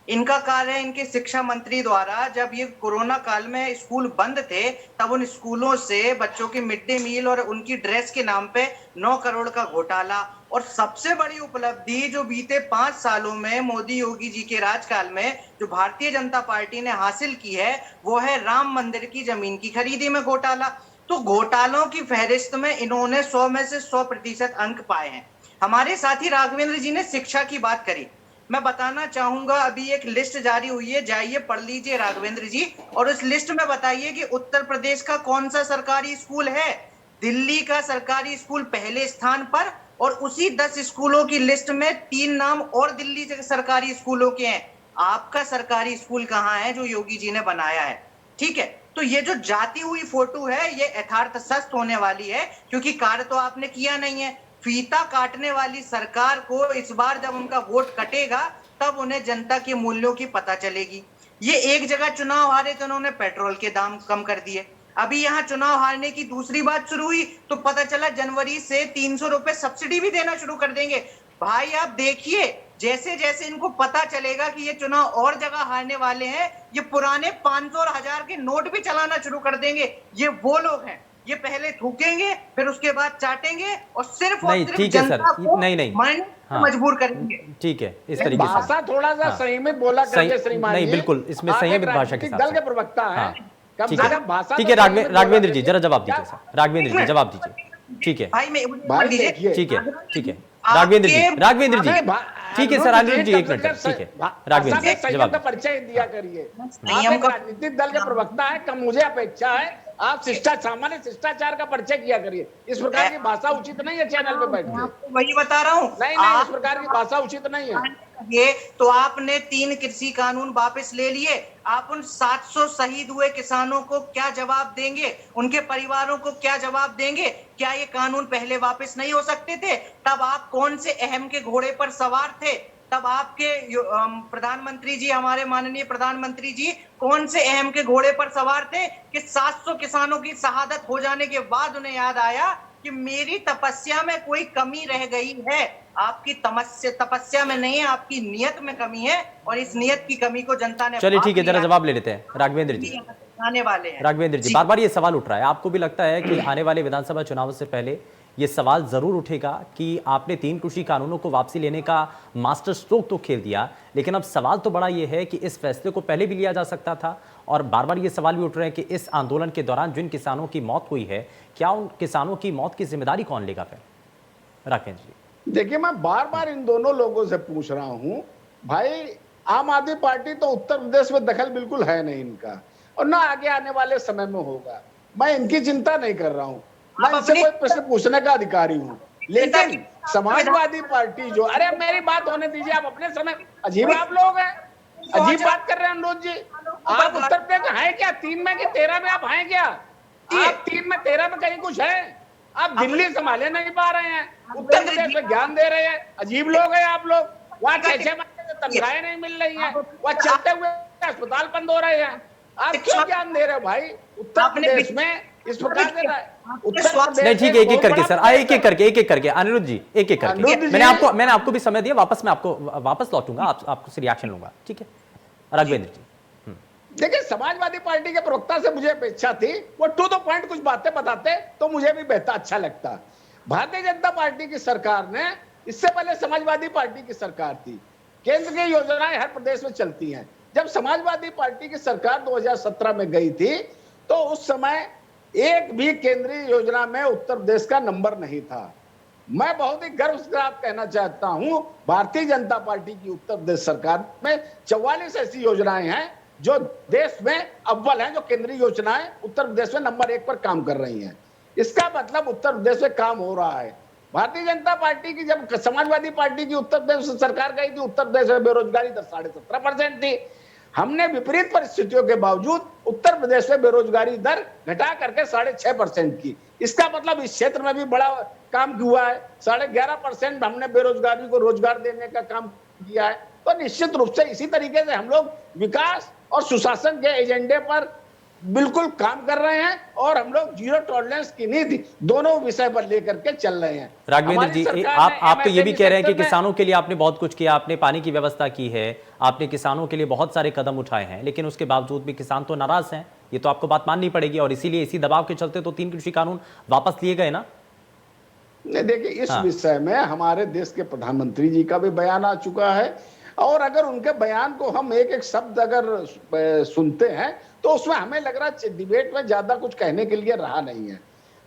इनका कार्य है इनके शिक्षा मंत्री द्वारा, जब ये कोरोना काल में स्कूल बंद थे तब उन स्कूलों से बच्चों की मिड डे मील और उनकी ड्रेस के नाम पे 9 करोड़ का घोटाला। और सबसे बड़ी उपलब्धि जो बीते 5 सालों में मोदी योगी जी के राजकाल में जो भारतीय जनता पार्टी ने हासिल की है, वो है राम मंदिर की जमीन की खरीदी में घोटाला। तो घोटालों की फहरिस्त में इन्होंने 100 में से 100% अंक पाए हैं। हमारे साथी राघवेंद्र जी ने शिक्षा की बात करी। मैं बताना चाहूंगा, अभी एक लिस्ट जारी हुई है, जाइए पढ़ लीजिए राघवेंद्र जी, और उस लिस्ट में बताइए कि उत्तर प्रदेश का कौन सा सरकारी स्कूल है। दिल्ली का सरकारी स्कूल पहले स्थान पर, और उसी 10 स्कूलों की लिस्ट में 3 नाम और दिल्ली के सरकारी स्कूलों के हैं। आपका सरकारी स्कूल कहाँ है जो योगी जी ने बनाया है? ठीक है, तो ये जो जाती हुई फोटो है ये यथार्थ सस्त होने वाली है, क्योंकि कार्य तो आपने किया नहीं है। फीता काटने वाली सरकार को इस बार जब उनका वोट कटेगा तब उन्हें जनता के मूल्यों की पता चलेगी। ये एक जगह चुनाव हारे तो उन्होंने पेट्रोल के दाम कम कर दिए, अभी यहाँ चुनाव हारने की दूसरी बात शुरू हुई तो पता चला जनवरी से 300 रुपए सब्सिडी भी देना शुरू कर देंगे। भाई आप देखिए, जैसे जैसे इनको पता चलेगा कि ये चुनाव और जगह हारने वाले हैं, ये पुराने 500 और 1000 के नोट भी चलाना शुरू कर देंगे। ये वो लोग हैं, ये पहले थूकेंगे फिर उसके बाद चाटेंगे और सिर्फ नहीं, और सिर्फ ठीक है सर, जनता को नहीं मारने हाँ, मजबूर करेंगे। ठीक है, इस तरीके से भाषा थोड़ा सा संयमित बोला करके श्रीमान नहीं जी। बिल्कुल, इसमें आप एक संयमित भाषा के राजनीतिक साथ दल के प्रवक्ता हैं, हाँ, कम ठीक से है, कम भाषा ठीक है। तो संयमित बोला राघवेंद्र जी करिए। जरा जवाब दीजिए सर, राघवेंद्र जी जवाब दीजिए। ठीक है, भाई मैं भाई लीजिए, देखिए, ठीक है, ठीक है, राघवेंद्र जी, राघवेंद्र जी, ठीक है सर, राघवेंद्र जी एक मिनट, ठीक है, राघवेंद्र जी संयम जवाब का परिचय दिया करिए। आप संयम एक का- राजनीतिक दल के प्रवक्ता है, कम मुझे अपेक्षा है आप सामान्य शिष्टाचार का परिचय किया करिए। इस प्रकार की भाषा उचित नहीं है चैनल पे बैठ मैं के। आपको वही बता रहा हूँ। नहीं नहीं, इस प्रकार की भाषा उचित नहीं है। ये तो आपने 3 कृषि कानून वापस ले लिए, आप उन 700 शहीद हुए किसानों को क्या जवाब देंगे? उनके परिवारों को क्या जवाब देंगे? क्या ये कानून पहले वापस नहीं हो सकते थे? तब आप कौन से अहम के घोड़े पर सवार थे? तब आपके प्रधानमंत्री जी, हमारे माननीय प्रधानमंत्री जी कौन से अहम के घोड़े पर सवार थे कि 700 किसानों की शहादत हो जाने के बाद उन्हें याद आया कि मेरी तपस्या में कोई कमी रह गई है। आपकी तपस्या में नहीं है, आपकी नियत में कमी है, और इस नियत की कमी को जनता ने चलिए ठीक है, जरा जवाब ले लेते हैं राघवेंद्र जी। आने वाले हैं राघवेंद्र जी, बार बार ये सवाल उठ रहा है, आपको भी लगता है कि आने वाले विधानसभा चुनाव से पहले ये सवाल जरूर उठेगा कि आपने 3 कृषि कानूनों को वापसी लेने का मास्टर स्ट्रोक तो खेल दिया, लेकिन अब सवाल तो बड़ा ये है कि इस फैसले को पहले भी लिया जा सकता था, और बार बार ये सवाल भी उठ रहे हैं कि इस आंदोलन के दौरान जिन किसानों की मौत हुई है, क्या उन किसानों की मौत की जिम्मेदारी कौन लेगा फिर? राघवेंद्र जी देखिए, मैं बार बार इन दोनों लोगों से पूछ रहा हूं, भाई आम आदमी पार्टी तो उत्तर प्रदेश में दखल बिल्कुल है नहीं इनका, और ना आगे आने वाले समय में होगा। मैं इनकी चिंता नहीं कर रहा हूं, मैं इनसे कोई प्रश्न पूछने का अधिकारी हूं। लेकिन समाजवादी पार्टी जो, अरे मेरी बात होने दीजिए, आप अपने समय, अजीब आप लोग हैं, अजीब बात कर रहे हैं अनुरोध जी। आप उत्तर प्रदेश हैं क्या? 3 में कि 13 में आप हैं क्या? आप 3 में 13 में कहीं कुछ है? आप दिल्ली संभाले नहीं पा रहे हैं, उत्तर प्रदेश में ज्ञान दे रहे हैं। अजीब लोग हैं आप लोग। वहाँ 6-6 महीने से तनख्वाहें नहीं मिल रही हैं, वहाँ चलते हुए अस्पताल बंद हो रहे हैं। आप क्यों ज्ञान दे रहे हो भाई? उत्तर प्रदेश में इस प्रकार से नहीं, ठीक है, एक एक करके सर, एक एक करके अनिरुद्ध जी, एक एक करके। मैंने आपको भी समय दिया, वापस मैं आपको वापस लौटूंगा, आपको से रिएक्शन लूंगा, ठीक है राघवेंद्र जी। देखिए, समाजवादी पार्टी के प्रवक्ता से मुझे अपेक्षा थी वो टू द पॉइंट कुछ बातें बताते तो मुझे भी बेहतर अच्छा लगता। भारतीय जनता पार्टी की सरकार ने, इससे पहले समाजवादी पार्टी की सरकार थी, केंद्र की योजनाएं हर प्रदेश में चलती हैं। जब समाजवादी पार्टी की सरकार 2017 में गई थी तो उस समय एक भी केंद्रीय योजना में उत्तर प्रदेश का नंबर नहीं था। मैं बहुत ही गर्व से आप कहना चाहता हूं, भारतीय जनता पार्टी की उत्तर प्रदेश सरकार में 44 ऐसी योजनाएं हैं जो देश में अव्वल हैं, जो केंद्रीय योजनाएं उत्तर प्रदेश में नंबर 1 पर काम कर रही हैं। इसका मतलब उत्तर प्रदेश में काम हो रहा है। भारतीय जनता पार्टी की, जब समाजवादी पार्टी की उत्तर प्रदेश सरकार गई थी, उत्तर प्रदेश में बेरोजगारी दर 17.5% थी। हमने विपरीत परिस्थितियों के बावजूद उत्तर प्रदेश में बेरोजगारी दर घटा करके 6.5% की। इसका मतलब इस क्षेत्र में भी बड़ा काम हुआ है। 11.5% हमने बेरोजगारी को रोजगार देने का काम किया है। तो निश्चित रूप से इसी तरीके से हम लोग विकास और सुशासन के एजेंडे पर बिल्कुल काम कर रहे हैं, और हम लोग जीरो टॉलरेंस की नीति दोनों विषय पर लेकर के चल रहे हैं। राघवेंद्र जी, आप तो ये भी कह रहे हैं कि किसानों के लिए आपने बहुत कुछ किया, आपने पानी की व्यवस्था की है, आपने किसानों के लिए बहुत सारे कदम उठाए हैं, लेकिन उसके बावजूद भी किसान तो नाराज हैं। ये तो आपको बात माननी पड़ेगी, और इसीलिए इसी दबाव के चलते तो 3 कृषि कानून वापस लिए गए ना। देखिए, इस विषय में हमारे देश के प्रधानमंत्री जी का भी बयान आ चुका है, और अगर उनके बयान को हम एक एक शब्द अगर सुनते हैं तो उसमें हमें लग रहा है डिबेट में ज्यादा कुछ कहने के लिए रहा नहीं है।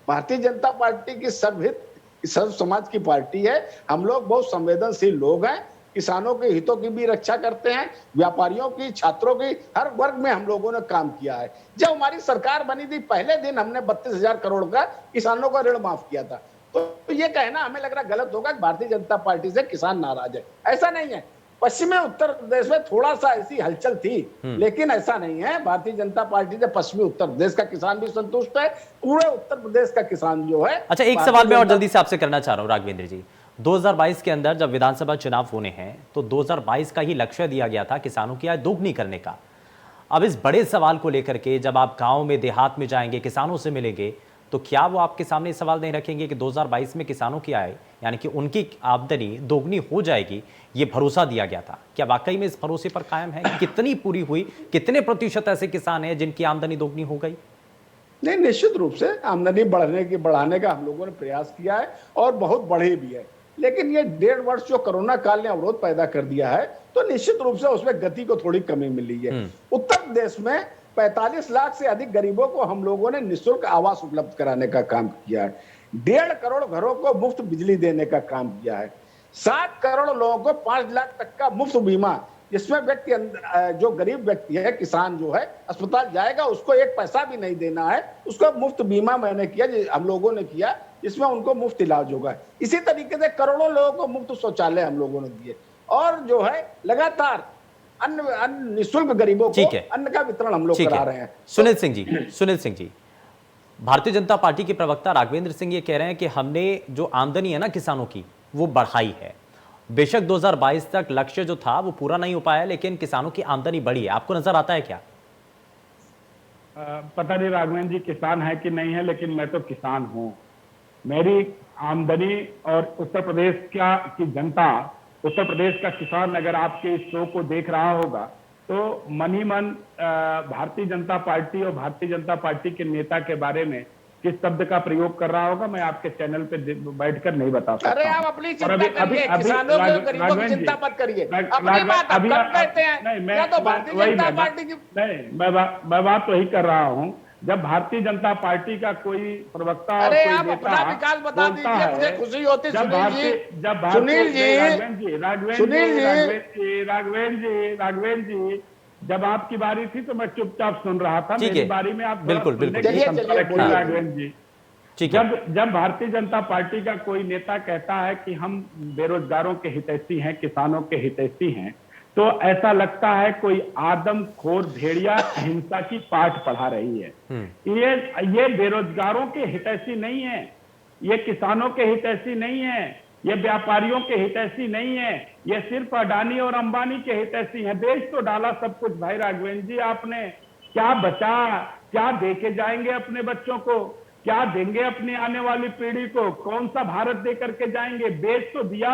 भारतीय जनता पार्टी की सर्व समाज की पार्टी है। हम लोग बहुत संवेदनशील लोग हैं, किसानों के हितों की भी रक्षा करते हैं, व्यापारियों की, छात्रों की, हर वर्ग में हम लोगों ने काम किया है। जब हमारी सरकार बनी थी पहले दिन हमने 32,000 करोड़ का किसानों का ऋण माफ किया था। तो ये कहना हमें लग रहा गलत होगा कि भारतीय जनता पार्टी से किसान नाराज है, ऐसा नहीं है। पश्चिमी उत्तर प्रदेश में थोड़ा सा ऐसी हलचल थी, लेकिन ऐसा नहीं है। भारतीय जनता पार्टी से पश्चिमी उत्तर प्रदेश का किसान भी संतुष्ट है, पूरे उत्तर प्रदेश का किसान जो है। अच्छा, एक सवाल मैं और जल्दी से आपसे करना चाह रहा हूं राघवेंद्र जी। 2022 के अंदर जब विधानसभा चुनाव होने हैं तो 2022 का ही लक्ष्य दिया गया था किसानों की आय दोगुनी करने का। अब इस बड़े सवाल को लेकर के जब आप गांव में, देहात में जाएंगे, किसानों से मिलेंगे, तो क्या वो आपके सामने सवाल नहीं रखेंगे कि 2022 में किसानों की आय यानी कि उनकी आमदनी दोगुनी हो जाएगी, ये भरोसा दिया गया था? क्या वाकई में इस भरोसे पर कायम है? कितनी पूरी हुई? कितने प्रतिशत ऐसे किसान हैं जिनकी आमदनी दोगुनी हो गई? नहीं, निश्चित रूप से आमदनी बढ़ाने का हम लोगों ने प्रयास किया है और बहुत बढ़ी भी है। लेकिन ये 1.5 वर्ष जो कोरोना काल ने अवरोध पैदा कर दिया है, तो निश्चित रूप से उसमें गति को थोड़ी कमी मिली है। उत्तर प्रदेश में 45 लाख से अधिक गरीबों को हम लोगों ने निःशुल्क आवास उपलब्ध कराने का काम किया है। 1.5 करोड़ घरों को मुफ्त बिजली देने का काम किया है। 7 करोड़ लोगों को 5 लाख तक का मुफ्त बीमा, जिसमें व्यक्ति जो गरीब व्यक्ति है, किसान जो है, अस्पताल जाएगा उसको 1 पैसा भी नहीं देना है, उसको मुफ्त बीमा मैंने किया, हम लोगों ने किया, जिसमें उनको मुफ्त इलाज होगा। इसी तरीके से करोड़ों लोगों को मुफ्त शौचालय हम लोगों ने दिए, और जो है लगातार अन्न निःशुल्क गरीबों को अन्न का वितरण हम लोग करा रहे हैं। सुनील सिंह जी, भारतीय जनता पार्टी के प्रवक्ता राघवेंद्र सिंह ये कह रहे हैं कि हमने जो आमदनी है ना किसानों की वो बढ़ाई है। बेशक 2022 तक लक्ष्य जो था वो पूरा नहीं हो पाया, लेकिन किसानों की आमदनी बढ़ी है। आपको नजर आता है क्या? पता नहीं राघवेंद्र जी किसान है कि नहीं है, लेकिन मैं तो किसान हूं। मेरी आमदनी और उत्तर प्रदेश की जनता, उत्तर प्रदेश का किसान अगर आपके इस शो को देख रहा होगा तो मन ही मन भारतीय जनता पार्टी और भारतीय जनता पार्टी के नेता के बारे में किस शब्द का प्रयोग कर रहा होगा, मैं आपके चैनल पे बैठकर नहीं बता सकता। अरे आप अपनी चिंता करिए, किसानों के, गरीबों की चिंता मत करिए। अपनी बात आप कब कहते हैं? नहीं, मैं तो भारतीय जनता पार्टी की नहीं, मैं बात वही कर रहा हूँ। जब भारतीय जनता पार्टी का कोई प्रवक्ता, अरे आप अपना विकास बता दीजिए, मुझे खुशी होती। राघवेंद्र जी, जब आपकी बारी थी तो मैं चुपचाप सुन रहा था। मेरी बारी में आप बिल्कुल राघवेंद्र जी, जब भारतीय जनता पार्टी का कोई नेता कहता है कि हम बेरोजगारों के हितैषी हैं, किसानों के हितैषी हैं, तो ऐसा लगता है कोई आदमखोर भेड़िया अहिंसा की पाठ पढ़ा रही है। ये बेरोजगारों के हितैषी नहीं है, ये किसानों के हितैषी नहीं है, ये व्यापारियों के हितैषी नहीं है, ये सिर्फ अडानी और अंबानी के हितैषी हैं। देश तो डाला सब कुछ भाई राघवेंद्र जी आपने, क्या बचा? क्या दे के जाएंगे अपने बच्चों को? क्या देंगे अपनी आने वाली पीढ़ी को? कौन सा भारत दे करके जाएंगे? बेच तो दिया,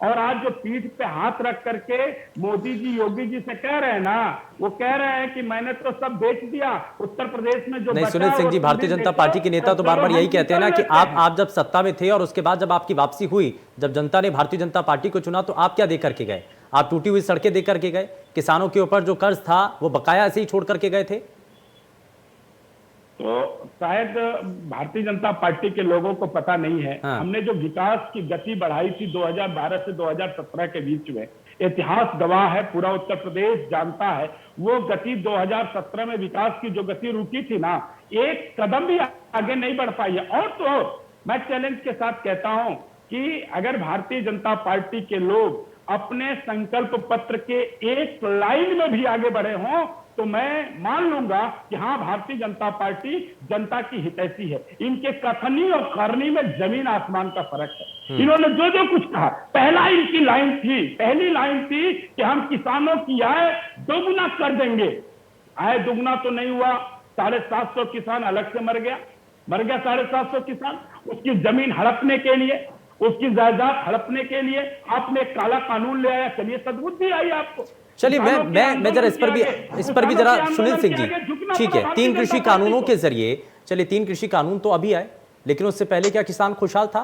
और आज जो पीठ पे हाथ रख करके मोदी जी, योगी जी से कह रहे हैं ना, वो कह रहे हैं कि मैंने तो सब बेच दिया। उत्तर प्रदेश में जो नहीं, सुनील सिंह जी, भारतीय जनता पार्टी के नेता तो बार बार यही कहते हैं ना कि आप जब सत्ता में थे और उसके बाद जब आपकी वापसी हुई, जब जनता ने भारतीय जनता पार्टी को चुना, तो आप क्या दे करके गए? आप टूटी हुई सड़कें दे करके गए, किसानों के ऊपर जो कर्ज था वो बकाया ऐसे ही छोड़ करके गए थे। तो शायद भारतीय जनता पार्टी के लोगों को पता नहीं है। हमने जो विकास की गति बढ़ाई थी 2012 से 2017 के बीच में, इतिहास गवाह है, पूरा उत्तर प्रदेश जानता है। वो गति 2017 में विकास की जो गति रुकी थी ना, एक कदम भी आगे नहीं बढ़ पाई है। और तो मैं चैलेंज के साथ कहता हूं कि अगर भारतीय जनता पार्टी के लोग अपने संकल्प पत्र के एक लाइन में भी आगे बढ़े हों तो मैं मान लूंगा कि हाँ, भारतीय जनता पार्टी जनता की हितैषी है। इनके कथनी और करनी में जमीन आसमान का फर्क है। इन्होंने जो जो कुछ कहा, पहली लाइन थी कि हम किसानों की आय दोगुना कर देंगे। आय दोगुना तो नहीं हुआ, 750 किसान अलग से मर गया 750 किसान। उसकी जमीन हड़पने के लिए, उसकी जायदाद हड़पने के लिए आपने काला कानून ले आया। चलिए, सद्बुद्धि आई आपको। चलिए, मैं जरा इस पर भी जरा सुनील सिंह जी, ठीक है, 3 कृषि कानूनों के जरिए, चलिए 3 कृषि कानून तो अभी आए, लेकिन उससे पहले क्या किसान खुशहाल था?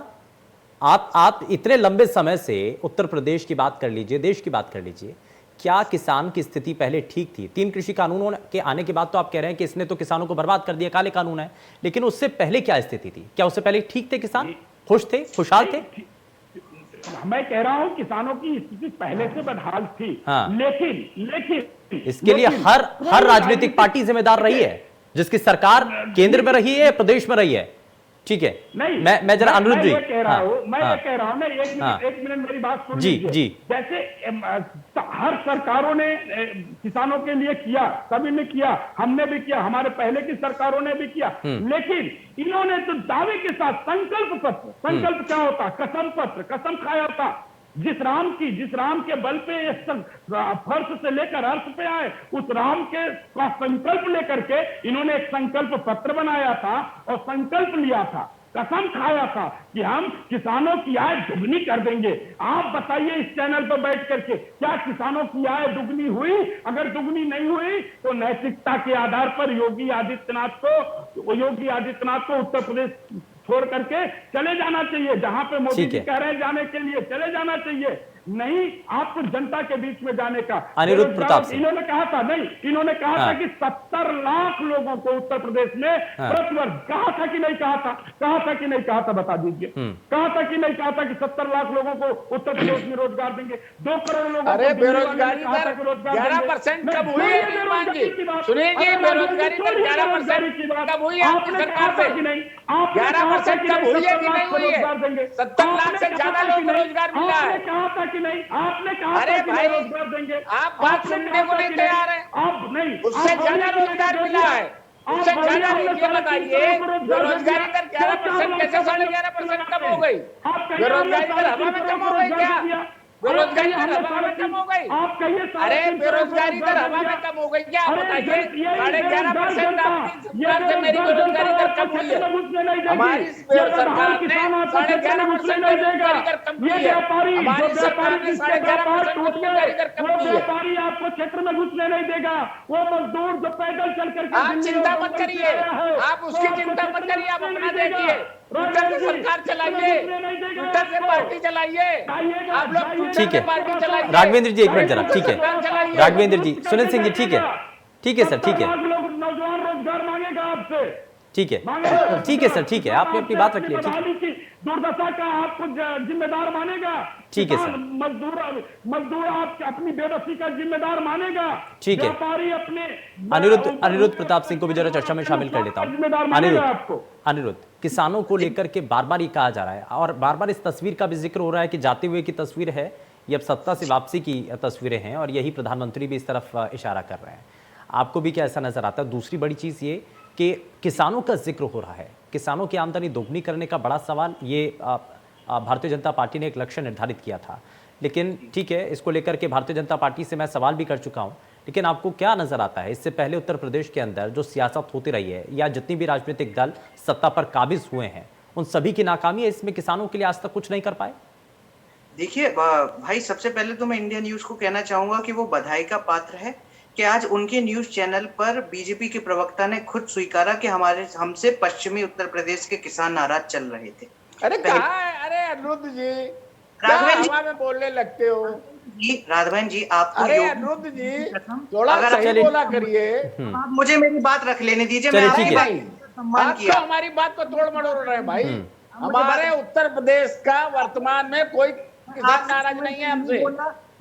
आप इतने लंबे समय से उत्तर प्रदेश की बात कर लीजिए, देश की बात कर लीजिए, क्या किसान की स्थिति पहले ठीक थी? 3 कृषि कानूनों के आने के बाद तो आप कह रहे हैं कि इसने तो किसानों को बर्बाद कर दिया, काले कानून है, लेकिन उससे पहले क्या स्थिति थी? क्या उससे पहले ठीक थे किसान? खुश थे, खुशहाल थे? मैं कह रहा हूं किसानों की स्थिति पहले से बदहाल थी। हाँ। लेकिन इसके लिए हर राजनीतिक पार्टी जिम्मेदार रही है, जिसकी सरकार केंद्र में रही है, प्रदेश में रही है। ठीक है, नहीं, मैं जरा अनिरुद्ध जी, ये कह रहा हूं ना, एक मिनट मेरी बात सुन लीजिए। जी। जैसे हर सरकारों ने किसानों के लिए किया, सभी ने किया, हमने भी किया, हमारे पहले की सरकारों ने भी किया, लेकिन इन्होंने तो दावे के साथ संकल्प पत्र, संकल्प क्या होता, कसम पत्र, कसम खाया था। जिस राम के बल पे ये फर्श से लेकर अर्थ पे आए, उस राम के का संकल्प लेकर के इन्होंने एक संकल्प पत्र बनाया था और संकल्प लिया था, कसम खाया था कि हम किसानों की आय दुगनी कर देंगे। आप बताइए इस चैनल पर बैठ करके, क्या किसानों की आय दुगनी हुई? अगर दुगनी नहीं हुई तो नैतिकता के आधार पर योगी आदित्यनाथ को उत्तर प्रदेश छोड़ करके चले जाना चाहिए। जहां पे मोदी जी कह रहे हैं जाने के लिए, चले जाना चाहिए। नहीं, आपको जनता के बीच में जाने का। अनिरुद्ध प्रताप सिंह, इन्होंने कहा था कि 70 लाख लोगों को उत्तर प्रदेश में प्रतिवर्ष, कहा था कि नहीं कहा था बता दीजिए, कहा था कि नहीं कहा था कि 70 लाख लोगों को उत्तर प्रदेश में रोजगार देंगे, 2 करोड़ लोगों अरे को बेरोजगारी दर 11% कब हुई है? सुनिए, बेरोजगारी दर 11% कब हुई है आपकी सरकार से? 11% कब हुई है कि नहीं हुई है? 70 लाख से ज्यादा लोगों को रोजगार मिला है। आपने कहा अरे था कि भाई, रोजगार देंगे, आप बात सुनने को नहीं तैयार है। आप नहीं, उससे ज्यादा रोजगार मिला है, उससे ज्यादा है। ये बताइए, बेरोजगारी दर 11% कैसे 11.5% कम हो गई? बेरोजगारी दर हवा में कम हो गई क्या? बेरोजगारी दर हवा में कम हो गई? आप कहिए, अरे बेरोजगारी दर हवा में कम हो गई क्या? आप बताइए, 11.5% आपकी सरकार से मेरी बेरोजगारी दर कम हुई है। हमारी सरकार ने 11.5% बेरोजगारी दर कम की है। हमारी सरकार ने 11.5% बेरोजगारी दर कम की है। व्यापारी आपको क्षेत्र में घुसने नहीं देगा, वो मजदूर जो पैदल चल करके, आप चिंता मत करिए, आप उसकी चिंता मत करिए, आप अपना देखिए। ट्विटर से सरकार चलाइए, ट्विटर से पार्टी चलाइए, आप लोग ठीक है। पार्टी चलाइए। राघवेंद्र जी एक मिनट जरा, ठीक है राघवेंद्र जी, सुनील सिंह जी, ठीक है सर, ठीक है, नौजवान रोजगार मांगेगा आपसे, ठीक है सर, ठीक है, आपने अपनी बात रख ली, ठीक है, दुर्दशा का आपको जिम्मेदार मानेगा, ठीक है सर, मजदूर आप अपनी बेबसी का जिम्मेदार मानेगा, ठीक है। व्यापारी अपने अनिरुद्ध प्रताप सिंह को भी जरा चर्चा में शामिल कर लेता हूँ। अनिरुद्ध, किसानों को लेकर के बार बार ये कहा जा रहा है और बार बार इस तस्वीर का भी जिक्र हो रहा है कि जाते हुए की तस्वीर है, ये अब सत्ता से वापसी की तस्वीरें हैं और यही प्रधानमंत्री भी इस तरफ इशारा कर रहे हैं। आपको भी क्या ऐसा नजर आता है? दूसरी बड़ी चीज ये कि किसानों का जिक्र हो रहा है, किसानों की आमदनी दोगुनी करने का बड़ा सवाल, ये भारतीय जनता पार्टी ने एक लक्ष्य निर्धारित किया था, लेकिन ठीक है, इसको लेकर के भारतीय जनता पार्टी से मैं सवाल भी कर चुका हूं, लेकिन आपको क्या नजर आता है इससे पहले उत्तर प्रदेश के अंदर जो सियासत होती रही है या जितनी भी राजनीतिक दल सत्ता पर काबिज हुए हैं, उन सभी की नाकामी है, इसमें किसानों के लिए आज तक कुछ नहीं कर पाए? देखिए भाई, सबसे पहले तो मैं इंडिया न्यूज को कहना चाहूंगा कि वो बधाई का पात्र है कि आज उनके न्यूज चैनल पर बीजेपी के प्रवक्ता ने खुद स्वीकारा कि हमसे पश्चिमी उत्तर प्रदेश के किसान नाराज चल रहे थे। अरे कहा है? अरे अनिरुद्ध जी, हवा में बोलने लगते हो राघवेंद्र जी, आपको अरे अनिरुद्ध जी थोड़ा सही बोला करिए। आप मुझे मेरी बात रख लेने दीजिए। मैं सम्मान किया, हमारी बात को तोड़ मरोड़ रहे हैं भाई। हमारे उत्तर प्रदेश का वर्तमान में कोई किसान नाराज नहीं है हमसे।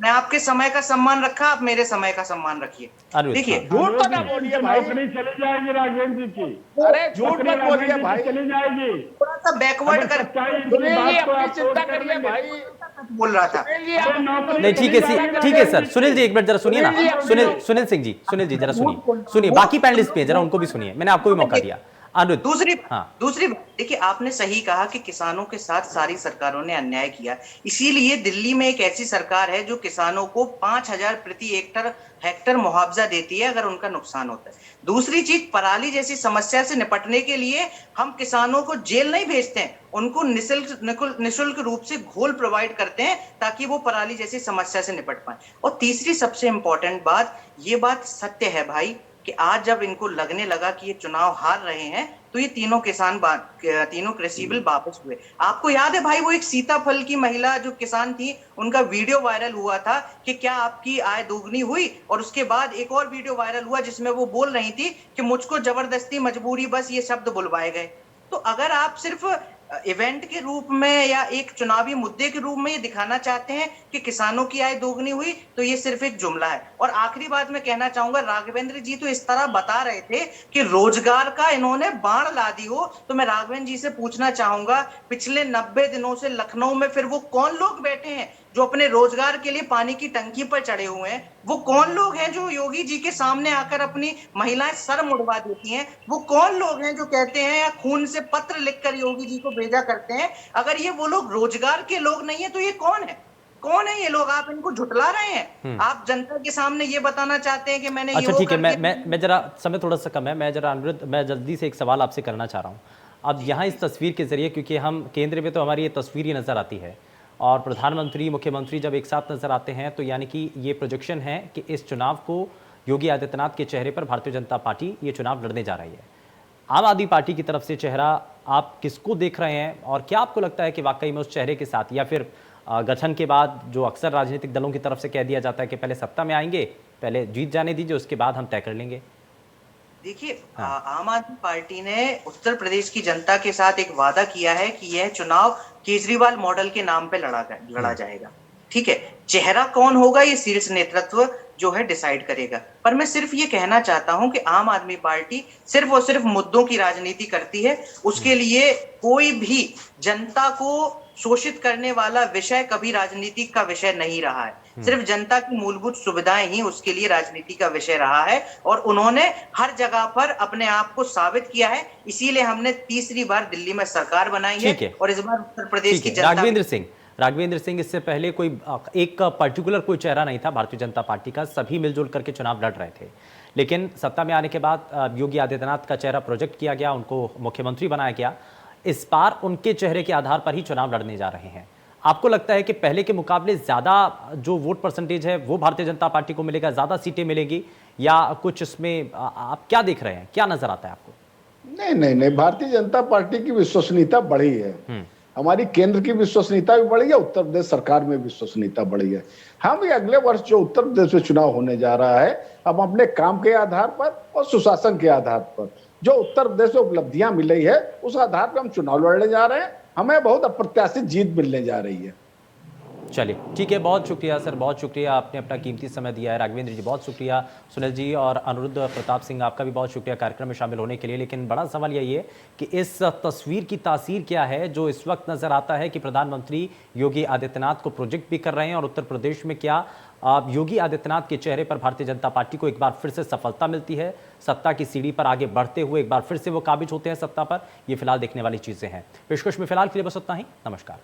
मैं आपके समय का सम्मान रखा, आप मेरे समय का सम्मान रखिए। देखिए, झूठ तो ना बोलिए भाई, नौकरी चली जाएगी राघवेंद्र जी की। अरे झूठ मत बोलिए भाई, चली जाएगी। थोड़ा सा बैकवर्ड कर अपनी चिंता करिए भाई, बोल रहा था। नहीं, ठीक है सर, सुनील जी एक मिनट जरा सुनिए ना, सुनील सिंह जी, जरा सुनिए, बाकी पैनलिस्ट पे जरा उनको भी सुनिए, मैंने आपको भी मौका दिया। दूसरी देखिए, आपने सही कहा कि किसानों के साथ सारी सरकारों ने अन्याय किया, इसीलिए दिल्ली में एक ऐसी सरकार है जो किसानों को 5,000 प्रति हेक्टर मुआवजा देती है अगर उनका नुकसान होता है। दूसरी चीज, पराली जैसी समस्या से निपटने के लिए हम किसानों को जेल नहीं भेजते हैं, उनको निःशुल्क रूप से घोल प्रोवाइड करते हैं ताकि वो पराली जैसी समस्या से निपट पाए। और तीसरी सबसे इंपॉर्टेंट बात, ये बात सत्य है भाई कि आज जब इनको लगने लगा कि ये चुनाव हार रहे हैं तो ये तीनों कृषि बिल वापस हुए। आपको याद है भाई, वो एक सीताफल की महिला जो किसान थी, उनका वीडियो वायरल हुआ था कि क्या आपकी आय दोगुनी हुई, और उसके बाद एक और वीडियो वायरल हुआ जिसमें वो बोल रही थी कि मुझको जबरदस्ती मजबूरी बस ये शब्द बुलवाए गए। तो अगर आप सिर्फ इवेंट के रूप में या एक चुनावी मुद्दे के रूप में ये दिखाना चाहते हैं कि किसानों की आय दोगुनी हुई, तो ये सिर्फ एक जुमला है। और आखिरी बात मैं कहना चाहूंगा, राघवेंद्र जी तो इस तरह बता रहे थे कि रोजगार का इन्होंने बाढ़ ला दी हो, तो मैं राघवेंद्र जी से पूछना चाहूंगा, पिछले 90 दिनों से लखनऊ में फिर वो कौन लोग बैठे हैं जो अपने रोजगार के लिए पानी की टंकी पर चढ़े हुए हैं? वो कौन लोग हैं जो योगी जी के सामने आकर अपनी महिलाएं सर मुड़वा देती हैं? वो कौन लोग हैं जो कहते हैं या खून से पत्र लिखकर योगी जी को भेजा करते हैं? अगर ये वो लोग रोजगार के लोग नहीं है तो ये कौन है? कौन है ये लोग? आप इनको झुठला रहे हैं। आप जनता के सामने ये बताना चाहते हैं कि मैंने अच्छा ठीक है, मैं जरा, समय थोड़ा सा कम है, मैं जरा अनुरोध, मैं जल्दी से एक सवाल आपसे करना चाह रहा हूँ। अब यहाँ इस तस्वीर के जरिए, क्योंकि हम केंद्र में तो हमारी ये तस्वीर ही नजर आती है और प्रधानमंत्री मुख्यमंत्री जब एक साथ नजर आते हैं तो यानी कि ये प्रोजेक्शन है कि इस चुनाव को योगी आदित्यनाथ के चेहरे पर भारतीय जनता पार्टी ये चुनाव लड़ने जा रही है। आम आदमी पार्टी की तरफ से चेहरा आप किसको देख रहे हैं और क्या आपको लगता है कि वाकई में उस चेहरे के साथ, या फिर गठन के बाद जो अक्सर राजनीतिक दलों की तरफ से कह दिया जाता है कि पहले सत्ता में आएंगे, पहले जीत जाने दीजिए, उसके बाद हम तय कर लेंगे? देखिए, आम आदमी पार्टी ने उत्तर प्रदेश की जनता के साथ एक वादा किया है कि यह चुनाव केजरीवाल मॉडल के नाम पे लड़ा जाएगा। ठीक है, चेहरा कौन होगा ये शीर्ष नेतृत्व जो है डिसाइड करेगा। पर मैं सिर्फ ये कहना चाहता हूं कि आम आदमी पार्टी सिर्फ और सिर्फ मुद्दों की राजनीति करती है। उसके लिए कोई भी जनता को शोषित करने वाला विषय कभी राजनीति का विषय नहीं रहा है। सिर्फ जनता की मूलभूत सुविधाएं ही उसके लिए राजनीति का विषय रहा है और उन्होंने हर जगह पर अपने आप को साबित किया है। इसीलिए हमने तीसरी बार दिल्ली में सरकार बनाई है और इस बार उत्तर प्रदेश की जनता। राघवेंद्र सिंह, इससे पहले कोई एक पर्टिकुलर कोई चेहरा नहीं था भारतीय जनता पार्टी का, सभी मिलजुल करके चुनाव लड़ रहे थे, लेकिन सत्ता में आने के बाद योगी आदित्यनाथ का चेहरा प्रोजेक्ट किया गया, उनको मुख्यमंत्री बनाया गया। इस बार उनके चेहरे के आधार पर ही चुनाव लड़ने जा रहे हैं। आपको लगता है कि पहले के मुकाबले ज्यादा जो वोट परसेंटेज है वो भारतीय जनता पार्टी को मिलेगा, ज्यादा सीटें मिलेंगी, या कुछ इसमें आप क्या देख रहे हैं, क्या नजर आता है आपको? नहीं, भारतीय जनता पार्टी की विश्वसनीयता बढ़ी है। हमारी केंद्र की विश्वसनीयता भी बढ़ी है, उत्तर प्रदेश सरकार में विश्वसनीयता बढ़ी है। हम भी अगले वर्ष जो उत्तर प्रदेश में चुनाव होने जा रहा है, हम अपने काम के आधार पर और सुशासन के आधार पर जो उत्तर प्रदेश में उपलब्धियां मिल रही है उस आधार पर हम चुनाव लड़ने जा रहे हैं। हमें बहुत अप्रत्याशित जीत मिलने जा रही है। चलिए ठीक है, बहुत शुक्रिया सर, बहुत शुक्रिया, आपने अपना कीमती समय दिया है। राघवेंद्र जी बहुत शुक्रिया, सुनील जी और अनुरुद्ध प्रताप सिंह आपका भी बहुत शुक्रिया कार्यक्रम में शामिल होने के लिए। लेकिन बड़ा सवाल यही है कि इस तस्वीर की तासीर क्या है जो इस वक्त नजर आता है कि प्रधानमंत्री योगी आदित्यनाथ को प्रोजेक्ट भी कर रहे हैं और उत्तर प्रदेश में क्या योगी आदित्यनाथ के चेहरे पर भारतीय जनता पार्टी को एक बार फिर से सफलता मिलती है, सत्ता की सीढ़ी पर आगे बढ़ते हुए एक बार फिर से वो काबिज होते हैं सत्ता पर? ये फिलहाल देखने वाली चीजें हैं। पेशकश में फिलहाल के लिए बस उतना ही। नमस्कार।